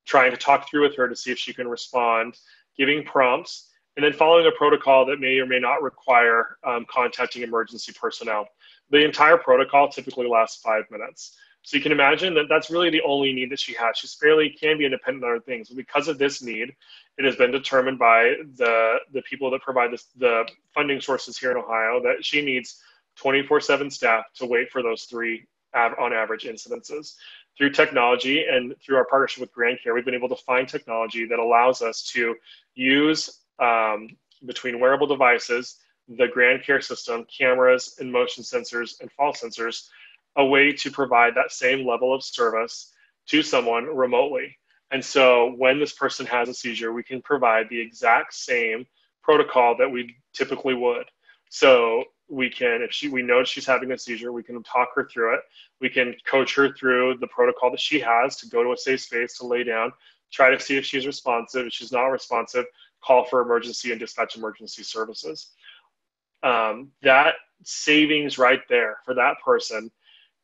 trying to talk through with her to see if she can respond, giving prompts, and then following a protocol that may or may not require contacting emergency personnel. The entire protocol typically lasts 5 minutes. So you can imagine that that's really the only need that she has. She's can be independent on other things. But because of this need, it has been determined by the people that provide the funding sources here in Ohio that she needs 24/7 staff to wait for those 3 on average incidences. Through technology and through our partnership with GrandCare, we've been able to find technology that allows us to use between wearable devices, the GrandCare system, cameras and motion sensors and fall sensors, a way to provide that same level of service to someone remotely. And so when this person has a seizure, we can provide the exact same protocol that we typically would. So we can, if we know she's having a seizure, we can talk her through it. We can coach her through the protocol that she has to go to a safe space, to lay down, try to see if she's responsive. If she's not responsive, call for emergency and dispatch emergency services. That savings right there for that person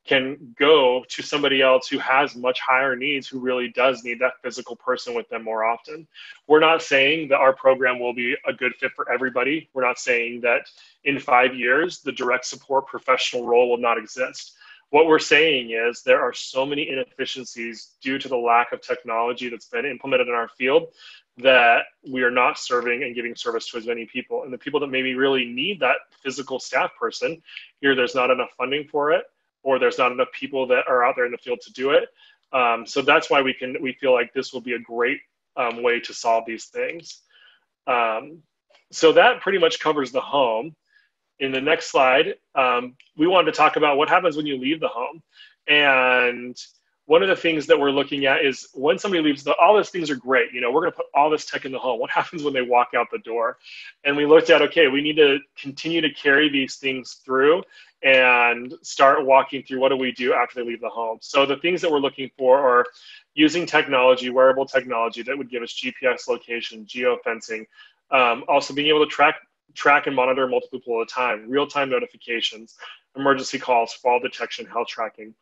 can go to somebody else who has much higher needs, who really does need that physical person with them more often. We're not saying that our program will be a good fit for everybody. We're not saying that in 5 years, the direct support professional role will not exist. What we're saying is there are so many inefficiencies due to the lack of technology that's been implemented in our field that we are not serving and giving service to as many people. And the people that maybe really need that physical staff person, here there's not enough funding for it, or there's not enough people that are out there in the field to do it. So that's why we feel like this will be a great way to solve these things. So that pretty much covers the home. In the next slide, we wanted to talk about what happens when you leave the home. And one of the things that we're looking at is when somebody leaves, all these things are great. You know, we're going to put all this tech in the home. What happens when they walk out the door? And we looked at, okay, we need to continue to carry these things through and start walking through what do we do after they leave the home. So the things that we're looking for are using technology, wearable technology that would give us GPS location, geofencing, also being able to track track and monitor multiple people at a time, real-time notifications, emergency calls, fall detection, health tracking.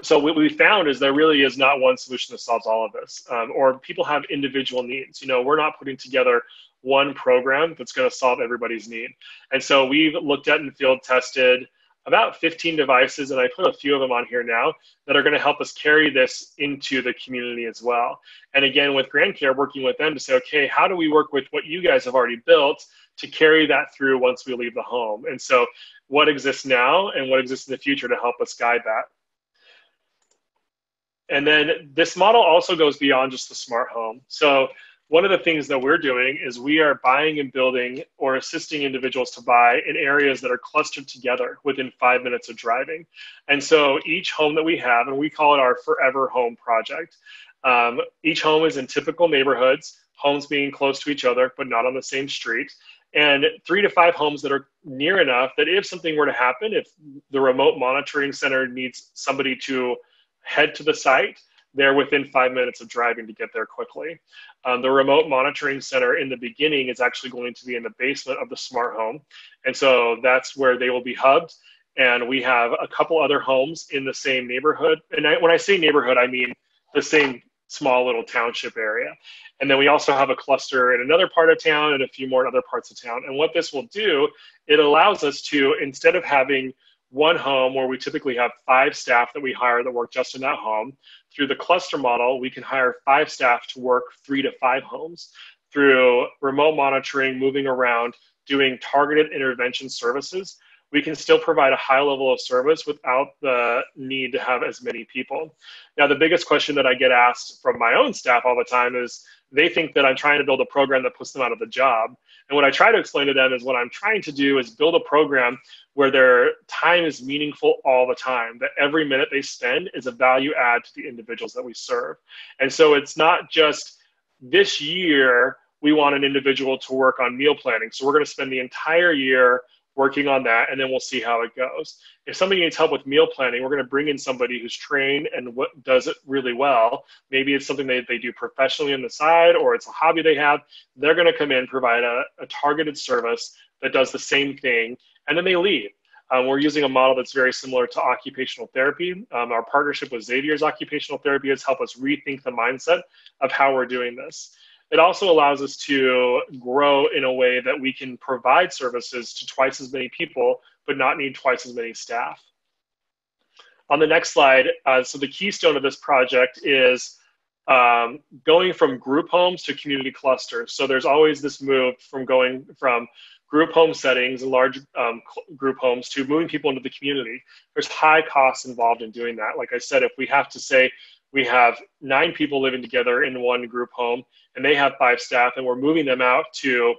So what we found is there really is not one solution that solves all of this, or people have individual needs. We're not putting together one program that's going to solve everybody's need. And so we've looked at and field tested about 15 devices, and I put a few of them on here now that are going to help us carry this into the community as well. And again, with GrandCare, working with them to say, okay, how do we work with what you guys have already built to carry that through once we leave the home? And so what exists now and what exists in the future to help us guide that. And then this model also goes beyond just the smart home. So one of the things that we're doing is we are buying and building or assisting individuals to buy in areas that are clustered together within 5 minutes of driving. And so each home that we have, and we call it our Forever Home project, each home is in typical neighborhoods, homes being close to each other, but not on the same street. And 3 to 5 homes that are near enough that if something were to happen, if the remote monitoring center needs somebody to head to the site, they're within 5 minutes of driving to get there quickly. The remote monitoring center in the beginning is actually going to be in the basement of the smart home. And so that's where they will be hubbed. And we have a couple other homes in the same neighborhood. And when I say neighborhood, I mean the same small little township area. And then we also have a cluster in another part of town and a few more in other parts of town. And what this will do, it allows us to, instead of having one home where we typically have 5 staff that we hire that work just in that home, through the cluster model, we can hire 5 staff to work 3 to 5 homes through remote monitoring, moving around, doing targeted intervention services. We can still provide a high level of service without the need to have as many people. Now, the biggest question that I get asked from my own staff all the time is they think that I'm trying to build a program that puts them out of the job. And what I try to explain to them is what I'm trying to do is build a program where their time is meaningful all the time, that every minute they spend is a value add to the individuals that we serve. And so it's not just this year, we want an individual to work on meal planning. So we're going to spend the entire year working on that, and then we'll see how it goes. If somebody needs help with meal planning, we're going to bring in somebody who's trained and does it really well. Maybe it's something they do professionally on the side, or it's a hobby they have. They're going to come in, provide a targeted service that does the same thing, and then they leave. We're using a model that's very similar to occupational therapy. Our partnership with Xavier's Occupational Therapy has helped us rethink the mindset of how we're doing this. It also allows us to grow in a way that we can provide services to twice as many people, but not need twice as many staff. On the next slide, so the keystone of this project is going from group homes to community clusters. So there's always this move from going from group home settings and large group homes to moving people into the community. There's high costs involved in doing that. Like I said, if we have to say we have 9 people living together in one group home and they have 5 staff and we're moving them out to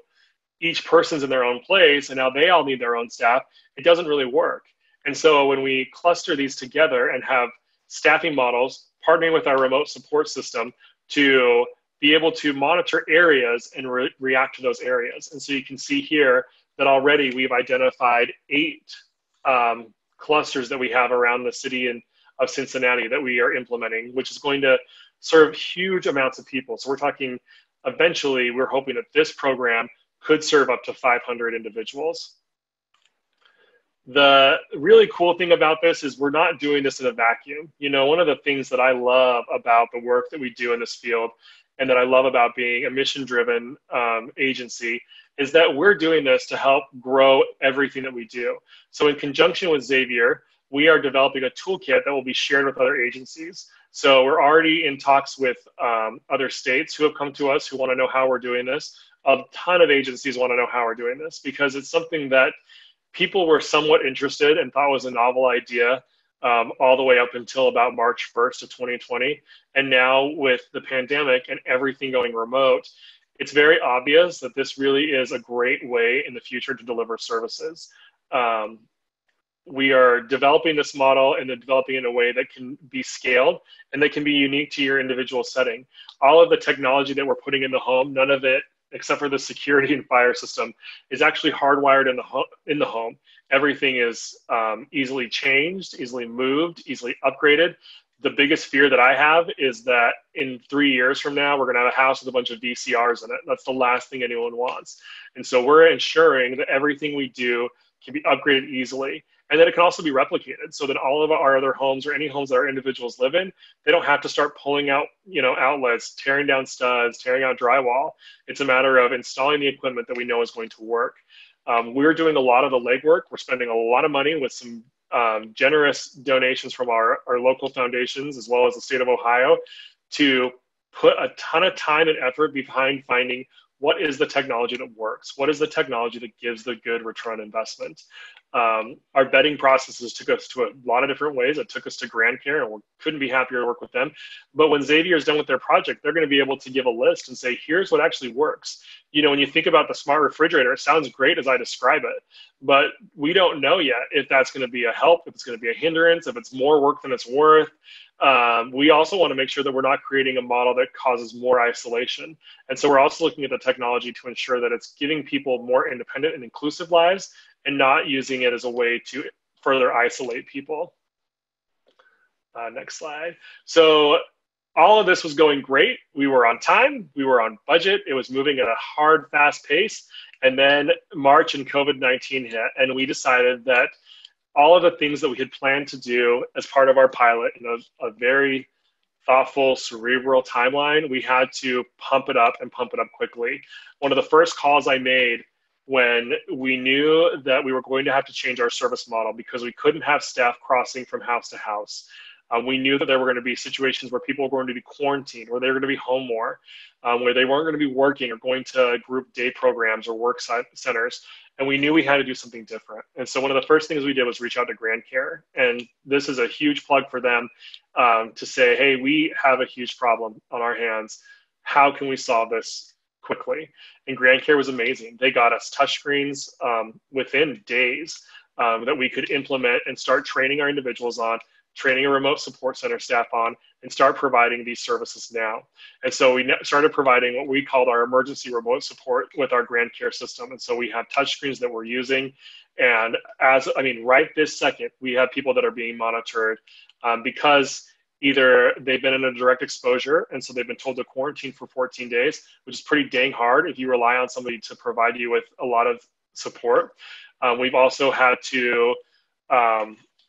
each person's in their own place and now they all need their own staff, it doesn't really work. And so when we cluster these together and have staffing models, partnering with our remote support system to be able to monitor areas and react to those areas. And so you can see here that already we've identified 8 clusters that we have around the city of Cincinnati that we are implementing, which is going to serve huge amounts of people. So we're talking, eventually, we're hoping that this program could serve up to 500 individuals. The really cool thing about this is we're not doing this in a vacuum. You know, one of the things that I love about the work that we do in this field and that I love about being a mission-driven agency is that we're doing this to help grow everything that we do. So in conjunction with Xavier, we are developing a toolkit that will be shared with other agencies. So we're already in talks with other states who have come to us who want to know how we're doing this. A ton of agencies want to know how we're doing this because it's something that people were somewhat interested and thought was a novel idea all the way up until about March 1st of 2020. And now with the pandemic and everything going remote, it's very obvious that this really is a great way in the future to deliver services. We are developing this model and then developing it in a way that can be scaled and that can be unique to your individual setting. All of the technology that we're putting in the home, none of it, except for the security and fire system, is actually hardwired in the home. Everything is easily changed, easily moved, easily upgraded. the biggest fear that I have is that in 3 years from now, we're going to have a house with a bunch of VCRs in it. That's the last thing anyone wants. And so we're ensuring that everything we do can be upgraded easily, and that it can also be replicated, so that all of our other homes, or any homes that our individuals live in, they don't have to start pulling out, outlets, tearing down studs, tearing out drywall. It's a matter of installing the equipment that we know is going to work. We're doing a lot of the legwork. We're spending a lot of money with some generous donations from our local foundations, as well as the state of Ohio, to put a ton of time and effort behind finding what is the technology that works? What is the technology that gives the good return on investment? Our vetting processes took us to a lot of different ways. It took us to GrandCare, and we couldn't be happier to work with them. But when Xavier is done with their project, they're going to be able to give a list and say, here's what actually works. When you think about the smart refrigerator, it sounds great as I describe it, but we don't know yet if that's going to be a help, if it's going to be a hindrance, if it's more work than it's worth. We also want to make sure that we're not creating a model that causes more isolation. And so we're also looking at the technology to ensure that it's giving people more independent and inclusive lives, and not using it as a way to further isolate people. Next slide. So all of this was going great. We were on time. We were on budget. It was moving at a hard, fast pace. And then March and COVID-19 hit, and we decided that all of the things that we had planned to do as part of our pilot in a very thoughtful, cerebral timeline, we had to pump it up, and pump it up quickly. One of the first calls I made when we knew that we were going to have to change our service model because we couldn't have staff crossing from house to house. We knew that there were going to be situations where people were going to be quarantined, where they were going to be home more, where they weren't going to be working or going to group day programs or work centers. And we knew we had to do something different. And so one of the first things we did was reach out to GrandCare. And this is a huge plug for them to say, hey, we have a huge problem on our hands. How can we solve this quickly? And GrandCare was amazing. They got us touchscreens within days that we could implement and start training our individuals on, training a remote support center staff on, and start providing these services now. And so we started providing what we called our emergency remote support with our GrandCare system. And so we have touchscreens that we're using. And right this second, we have people that are being monitored because either they've been in a direct exposure, and so they've been told to quarantine for 14 days, which is pretty dang hard if you rely on somebody to provide you with a lot of support. We've also had to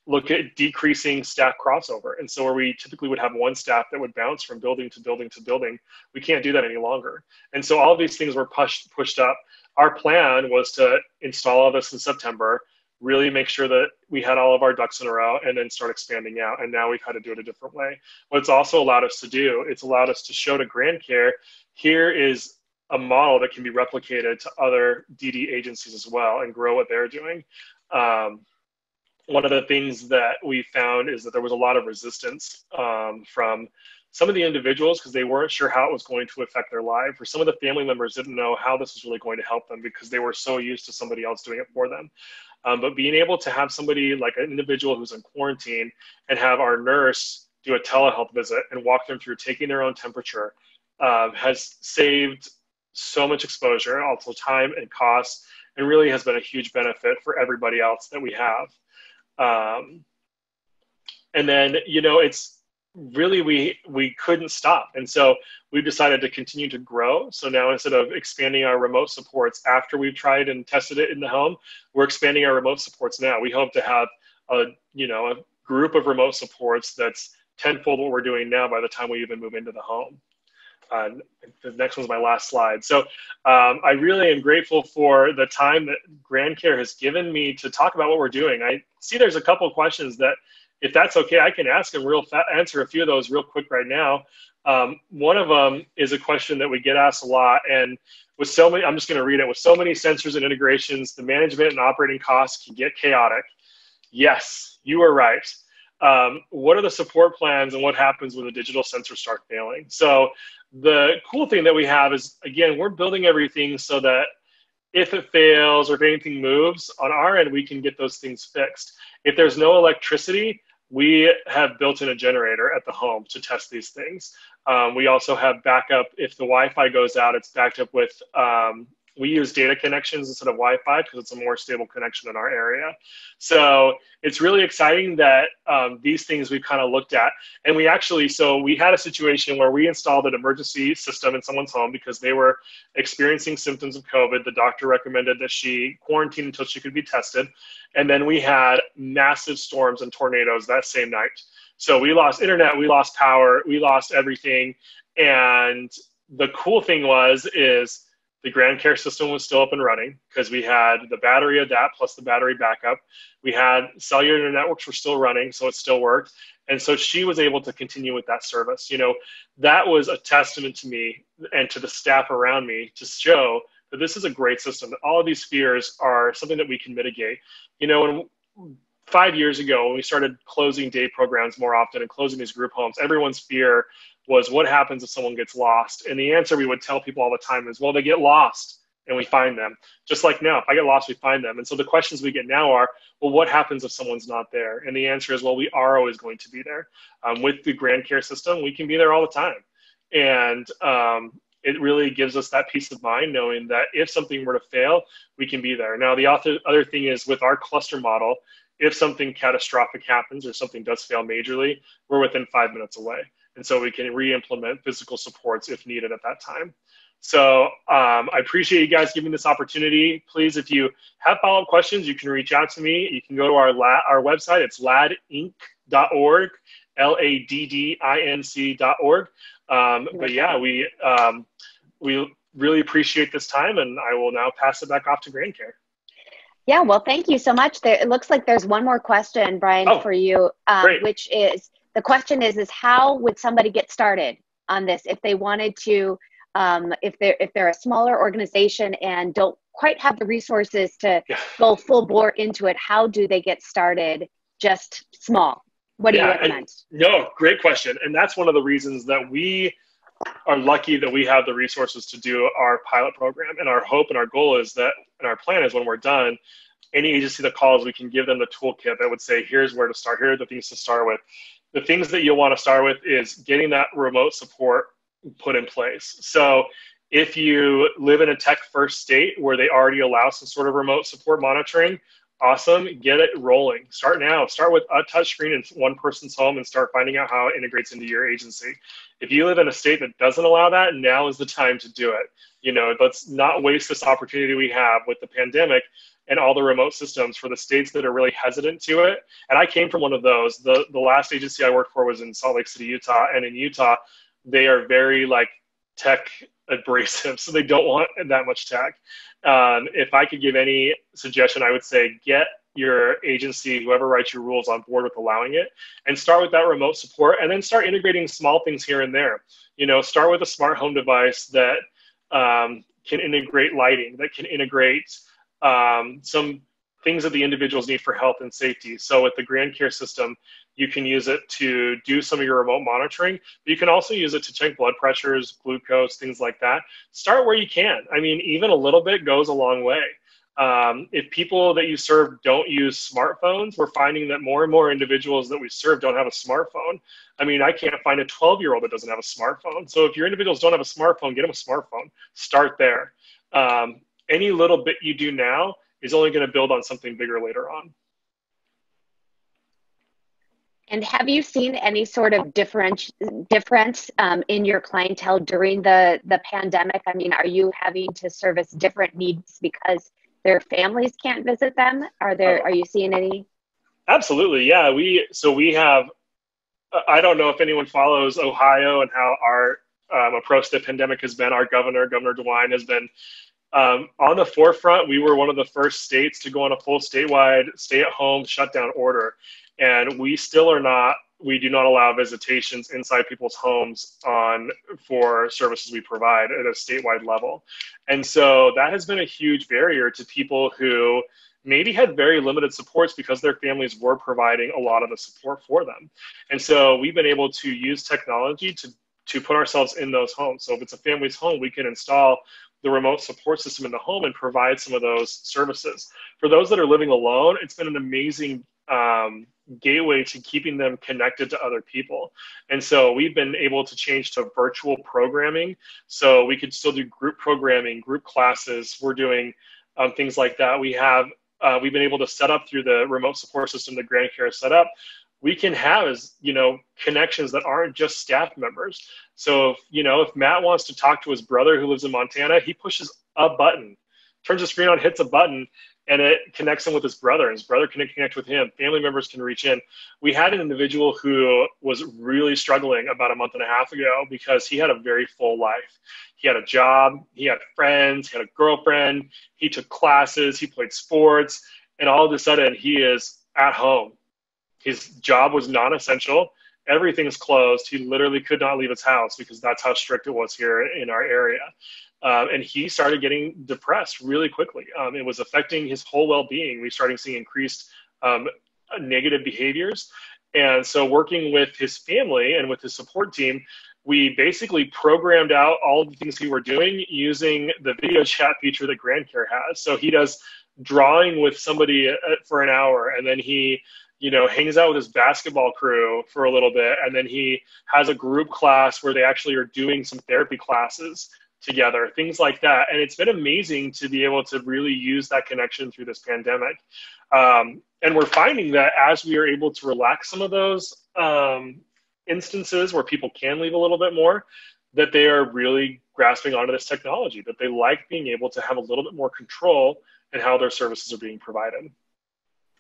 look at decreasing staff crossover. And so where we typically would have one staff that would bounce from building to building to building, we can't do that any longer. And so all of these things were pushed up. Our plan was to install all this in September, really make sure that we had all of our ducks in a row, and then start expanding out. And now we've had to do it a different way. What it's also allowed us to do, it's allowed us to show to GrandCare, here is a model that can be replicated to other DD agencies as well and grow what they're doing. One of the things that we found is that there was a lot of resistance from some of the individuals because they weren't sure how it was going to affect their life, or some of the family members didn't know how this was really going to help them because they were so used to somebody else doing it for them. But being able to have somebody like an individual who's in quarantine and have our nurse do a telehealth visit and walk them through taking their own temperature has saved so much exposure, also time and cost, and really has been a huge benefit for everybody else that we have. And then, it's really, we couldn't stop. And so we've decided to continue to grow. So now instead of expanding our remote supports after we've tried and tested it in the home, we're expanding our remote supports now. We hope to have a group of remote supports that's tenfold what we're doing now by the time we even move into the home. The next one's my last slide. So I really am grateful for the time that GrandCare has given me to talk about what we're doing. I see there's a couple of questions that, if that's okay, I can ask and answer a few of those real quick right now. One of them is a question that we get asked a lot, and with so many, I'm just going to read it. With so many sensors and integrations, the management and operating costs can get chaotic. Yes, you are right. What are the support plans, and what happens when the digital sensors start failing? So the cool thing that we have is, again, we're building everything so that if it fails or if anything moves on our end, we can get those things fixed. If there's no electricity, we have built in a generator at the home to test these things. We also have backup. If the Wi-Fi goes out, it's backed up with we use data connections instead of Wi-Fi because it's a more stable connection in our area. So it's really exciting that these things we've kind of looked at. And we actually, so we had a situation where we installed an emergency system in someone's home because they were experiencing symptoms of COVID. The doctor recommended that she quarantine until she could be tested. And then we had massive storms and tornadoes that same night. So we lost internet, we lost power, we lost everything. And the cool thing is the GrandCare system was still up and running because we had the battery of that plus the battery backup. We had cellular networks were still running, so it still worked. And so she was able to continue with that service. You know, that was a testament to me and to the staff around me to show that this is a great system, that all of these fears are something that we can mitigate. You know, when 5 years ago, when we started closing day programs more often and closing these group homes, everyone's fear was what happens if someone gets lost? And the answer we would tell people all the time is, well, they get lost and we find them. Just like now, if I get lost, we find them. And so the questions we get now are, well, what happens if someone's not there? And the answer is, well, we are always going to be there. With the GrandCare system, we can be there all the time. And it really gives us that peace of mind knowing that if something were to fail, we can be there. Now, the other thing is with our cluster model, if something catastrophic happens or something does fail majorly, we're within 5 minutes away. And so we can re-implement physical supports if needed at that time. So I appreciate you guys giving this opportunity. Please, if you have follow-up questions, you can reach out to me. You can go to our website. It's laddinc.org, laddinc.org. But yeah, we really appreciate this time, and I will now pass it back off to GrandCare. Yeah, well, thank you so much. It looks like there's one more question, Brian, for you, which is, the question is how would somebody get started on this if they wanted to, if they're a smaller organization and don't quite have the resources to go full bore into it, how do they get started just small? What do you recommend? No, great question. And that's one of the reasons that we are lucky that we have the resources to do our pilot program. And our hope and our goal is that, and our plan is when we're done, any agency that calls, we can give them the toolkit that would say, here's where to start, here are the things to start with. The things that you'll want to start with is getting that remote support put in place. So if you live in a tech-first state where they already allow some sort of remote support monitoring, awesome, get it rolling. Start now. Start with a touchscreen in one person's home and start finding out how it integrates into your agency. If you live in a state that doesn't allow that, now is the time to do it. You know, let's not waste this opportunity we have with the pandemic and all the remote systems for the states that are really hesitant to it. And I came from one of those. The last agency I worked for was in Salt Lake City, Utah. And in Utah, they are very like tech abrasive, so they don't want that much tech. If I could give any suggestion, I would say get your agency, whoever writes your rules, on board with allowing it, and start with that remote support, and then start integrating small things here and there. You know, start with a smart home device that can integrate lighting, that can integrate some things that the individuals need for health and safety. So with the GrandCare system, you can use it to do some of your remote monitoring, but you can also use it to check blood pressures, glucose, things like that. Start where you can. I mean, even a little bit goes a long way. If people that you serve don't use smartphones, we're finding that more and more individuals that we serve don't have a smartphone. I mean, I can't find a 12-year-old that doesn't have a smartphone. So if your individuals don't have a smartphone, get them a smartphone. Start there. Any little bit you do now is only going to build on something bigger later on. And have you seen any sort of difference in your clientele during the pandemic? I mean, are you having to service different needs because their families can't visit them? Are you seeing any? Absolutely, yeah. We have. I don't know if anyone follows Ohio and how our approach to the pandemic has been. Our Governor DeWine, has been on the forefront. We were one of the first states to go on a full statewide stay-at-home shutdown order. And we still are not, we do not allow visitations inside people's homes for services we provide at a statewide level. And so that has been a huge barrier to people who maybe had very limited supports because their families were providing a lot of the support for them. And so we've been able to use technology to put ourselves in those homes. So if it's a family's home, we can install the remote support system in the home and provide some of those services. For those that are living alone, it's been an amazing gateway to keeping them connected to other people. And so we've been able to change to virtual programming. So we could still do group programming, group classes. We're doing things like that. We've been able to set up through the remote support system that GrandCare set up. We can have, connections that aren't just staff members. So if Matt wants to talk to his brother who lives in Montana, he pushes a button, turns the screen on, hits a button, and it connects him with his brother, and his brother can connect with him. Family members can reach in. We had an individual who was really struggling about a month and a half ago because he had a very full life. He had a job, he had friends, he had a girlfriend, he took classes, he played sports, and all of a sudden he is at home. His job was non-essential. Everything's closed. He literally could not leave his house because that's how strict it was here in our area. And he started getting depressed really quickly. It was affecting his whole well-being. We started seeing increased negative behaviors. And so working with his family and with his support team, we basically programmed out all of the things we were doing using the video chat feature that GrandCare has. So he does drawing with somebody for an hour, and then he hangs out with his basketball crew for a little bit. And then he has a group class where they actually are doing some therapy classes together, things like that. And it's been amazing to be able to really use that connection through this pandemic. And we're finding that as we are able to relax some of those instances where people can leave a little bit more, that they are really grasping onto this technology, that they like being able to have a little bit more control in how their services are being provided.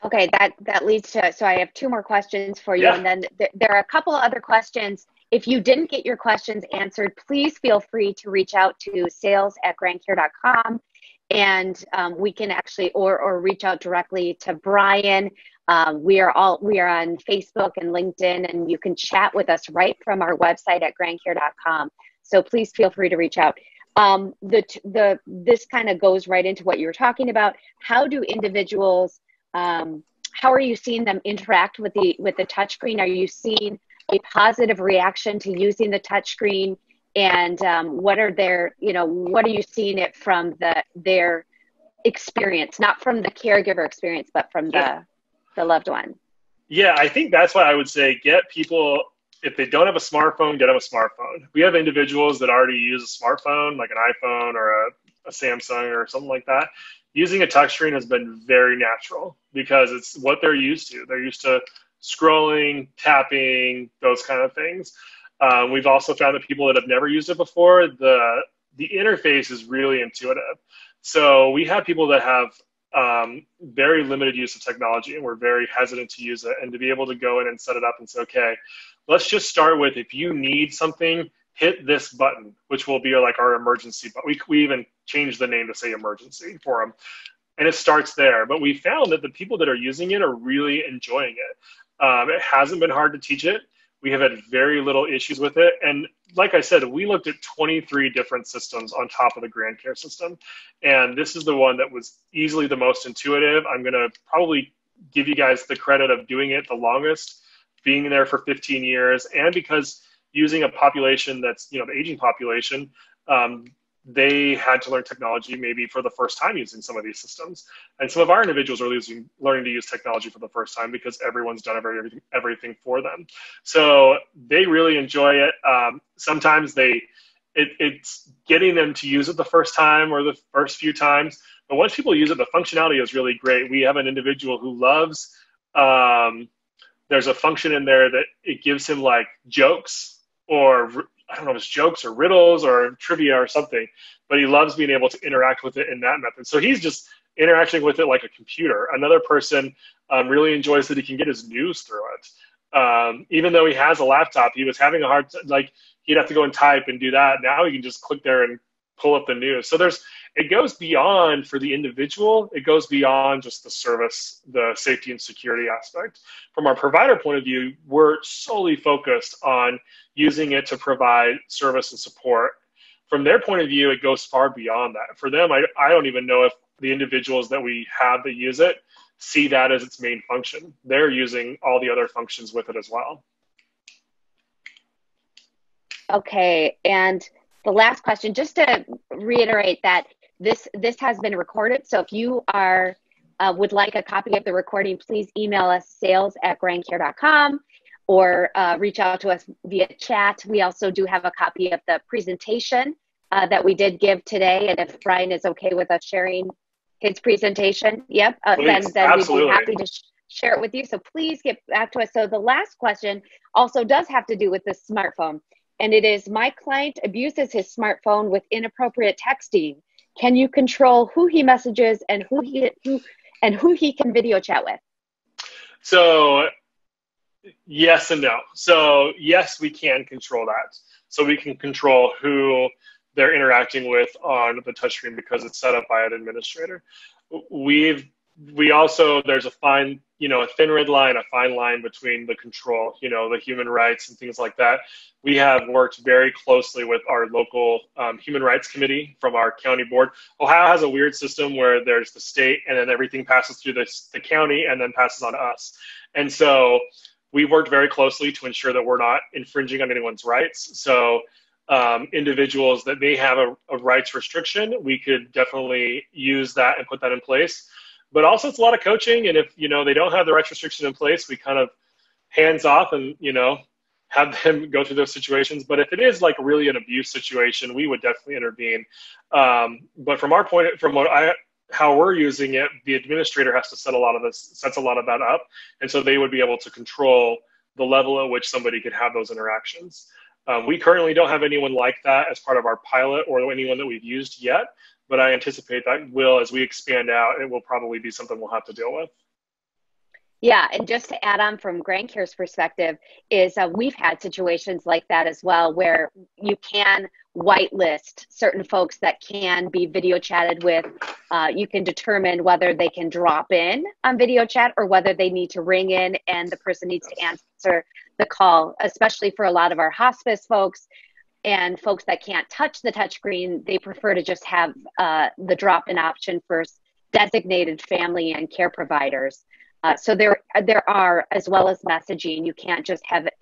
Okay, that leads to, so I have two more questions for you. Yeah. And then there are a couple other questions. If you didn't get your questions answered, please feel free to reach out to sales@grandcare.com, and we can actually, or reach out directly to Brian. We are on Facebook and LinkedIn, and you can chat with us right from our website at grandcare.com. So please feel free to reach out. This kind of goes right into what you were talking about. How do individuals, how are you seeing them interact with the touchscreen? Are you seeing a positive reaction to using the touchscreen? And what are you seeing it from their experience, not from the caregiver experience, but from the loved one? Yeah, I think that's why I would say get people, if they don't have a smartphone, get them a smartphone. We have individuals that already use a smartphone, like an iPhone or a Samsung or something like that. Using a touchscreen has been very natural because it's what they're used to. They're used to scrolling, tapping, those kind of things. We've also found that people that have never used it before, the interface is really intuitive. So we have people that have very limited use of technology, and we're very hesitant to use it. And to be able to go in and set it up and say, okay, let's just start with, if you need something, hit this button, which will be like our emergency button. We even changed the name to say emergency for them. And it starts there. But we found that the people that are using it are really enjoying it. It hasn't been hard to teach it. We have had very little issues with it. And like I said, we looked at 23 different systems on top of the GrandCare system. And this is the one that was easily the most intuitive. I'm going to probably give you guys the credit of doing it the longest, being there for 15 years. And because using a population that's, the aging population, they had to learn technology maybe for the first time using some of these systems. And some of our individuals are learning to use technology for the first time because everyone's done everything for them. So they really enjoy it. Sometimes it's getting them to use it the first time or the first few times. But once people use it, the functionality is really great. We have an individual who loves, there's a function in there that it gives him like jokes, or I don't know if it's jokes or riddles or trivia or something, but he loves being able to interact with it in that method. So he's just interacting with it like a computer. Another person really enjoys that he can get his news through it. Even though he has a laptop, he was having a hard time, like he'd have to go and type and do that. Now he can just click there and pull up the news. So it goes beyond, for the individual, it goes beyond just the service, the safety and security aspect. From our provider point of view, we're solely focused on using it to provide service and support. From their point of view, it goes far beyond that. For them, I don't even know if the individuals that we have that use it see that as its main function. They're using all the other functions with it as well. Okay, and the last question, just to reiterate that this has been recorded. So if you are would like a copy of the recording, please email us sales@grandcare.com or reach out to us via chat. We also do have a copy of the presentation that we did give today. And if Brian is okay with us sharing his presentation, yep, then we'd be happy to share it with you. So please get back to us. So the last question also does have to do with the smartphone. And it is, my client abuses his smartphone with inappropriate texting. Can you control who he messages and who he can video chat with? So yes and no. So yes, we can control that. So we can control who they're interacting with on the touchscreen because it's set up by an administrator. We also, there's a fine, a thin red line, a fine line between the control, the human rights and things like that. We have worked very closely with our local human rights committee from our county board. Ohio has a weird system where there's the state and then everything passes through the county and then passes on to us. And so we've worked very closely to ensure that we're not infringing on anyone's rights. So individuals that may have a rights restriction, we could definitely use that and put that in place. But also it's a lot of coaching. And if, they don't have the rights restriction in place, we kind of hands off and, have them go through those situations. But if it is like really an abuse situation, we would definitely intervene. But from our point, how we're using it, the administrator has to sets a lot of that up. And so they would be able to control the level at which somebody could have those interactions. We currently don't have anyone like that as part of our pilot or anyone that we've used yet, but I anticipate that as we expand out, it will probably be something we'll have to deal with. Yeah, and just to add on from GrandCare's perspective is we've had situations like that as well, where you can whitelist certain folks that can be video chatted with. You can determine whether they can drop in on video chat or whether they need to ring in and the person needs to answer the call, especially for a lot of our hospice folks and folks that can't touch the touchscreen. They prefer to just have the drop-in option for designated family and care providers. So there are, as well as messaging, you can't just have it,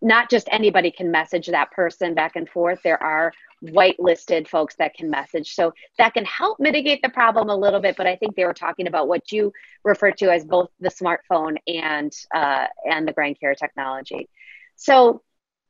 not just anybody can message that person back and forth. There are whitelisted folks that can message. So that can help mitigate the problem a little bit, but I think they were talking about what you refer to as both the smartphone and the GrandCare technology. So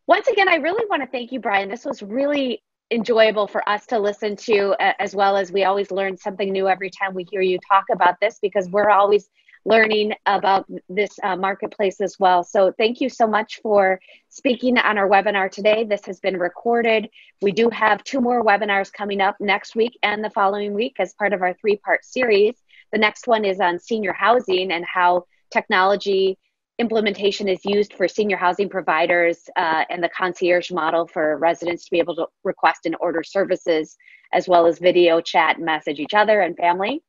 once again, I really want to thank you, Brian. This was really enjoyable for us to listen to, as well as we always learn something new every time we hear you talk about this, because we're always learning about this marketplace as well. So thank you so much for speaking on our webinar today. This has been recorded. We do have 2 more webinars coming up next week and the following week as part of our 3-part series. The next one is on senior housing and how technology implementation is used for senior housing providers and the concierge model for residents to be able to request and order services, as well as video chat and message each other and family.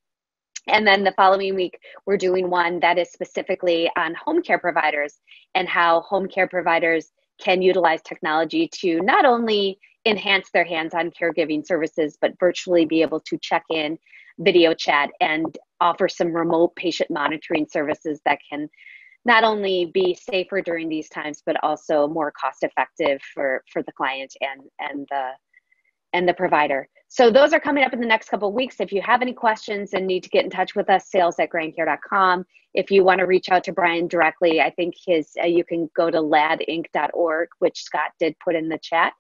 And then the following week, we're doing one that is specifically on home care providers and how home care providers can utilize technology to not only enhance their hands-on caregiving services, but virtually be able to check in, video chat, and offer some remote patient monitoring services that can not only be safer during these times, but also more cost-effective for the client and the provider. So those are coming up in the next couple of weeks. If you have any questions and need to get in touch with us, sales@grandcare.com. If you want to reach out to Brian directly, I think you can go to laddinc.org, which Scott did put in the chat.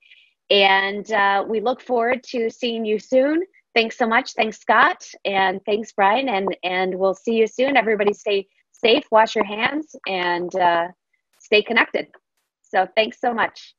And we look forward to seeing you soon. Thanks so much. Thanks, Scott. And thanks, Brian. And we'll see you soon. Everybody stay safe, wash your hands, and stay connected. So thanks so much.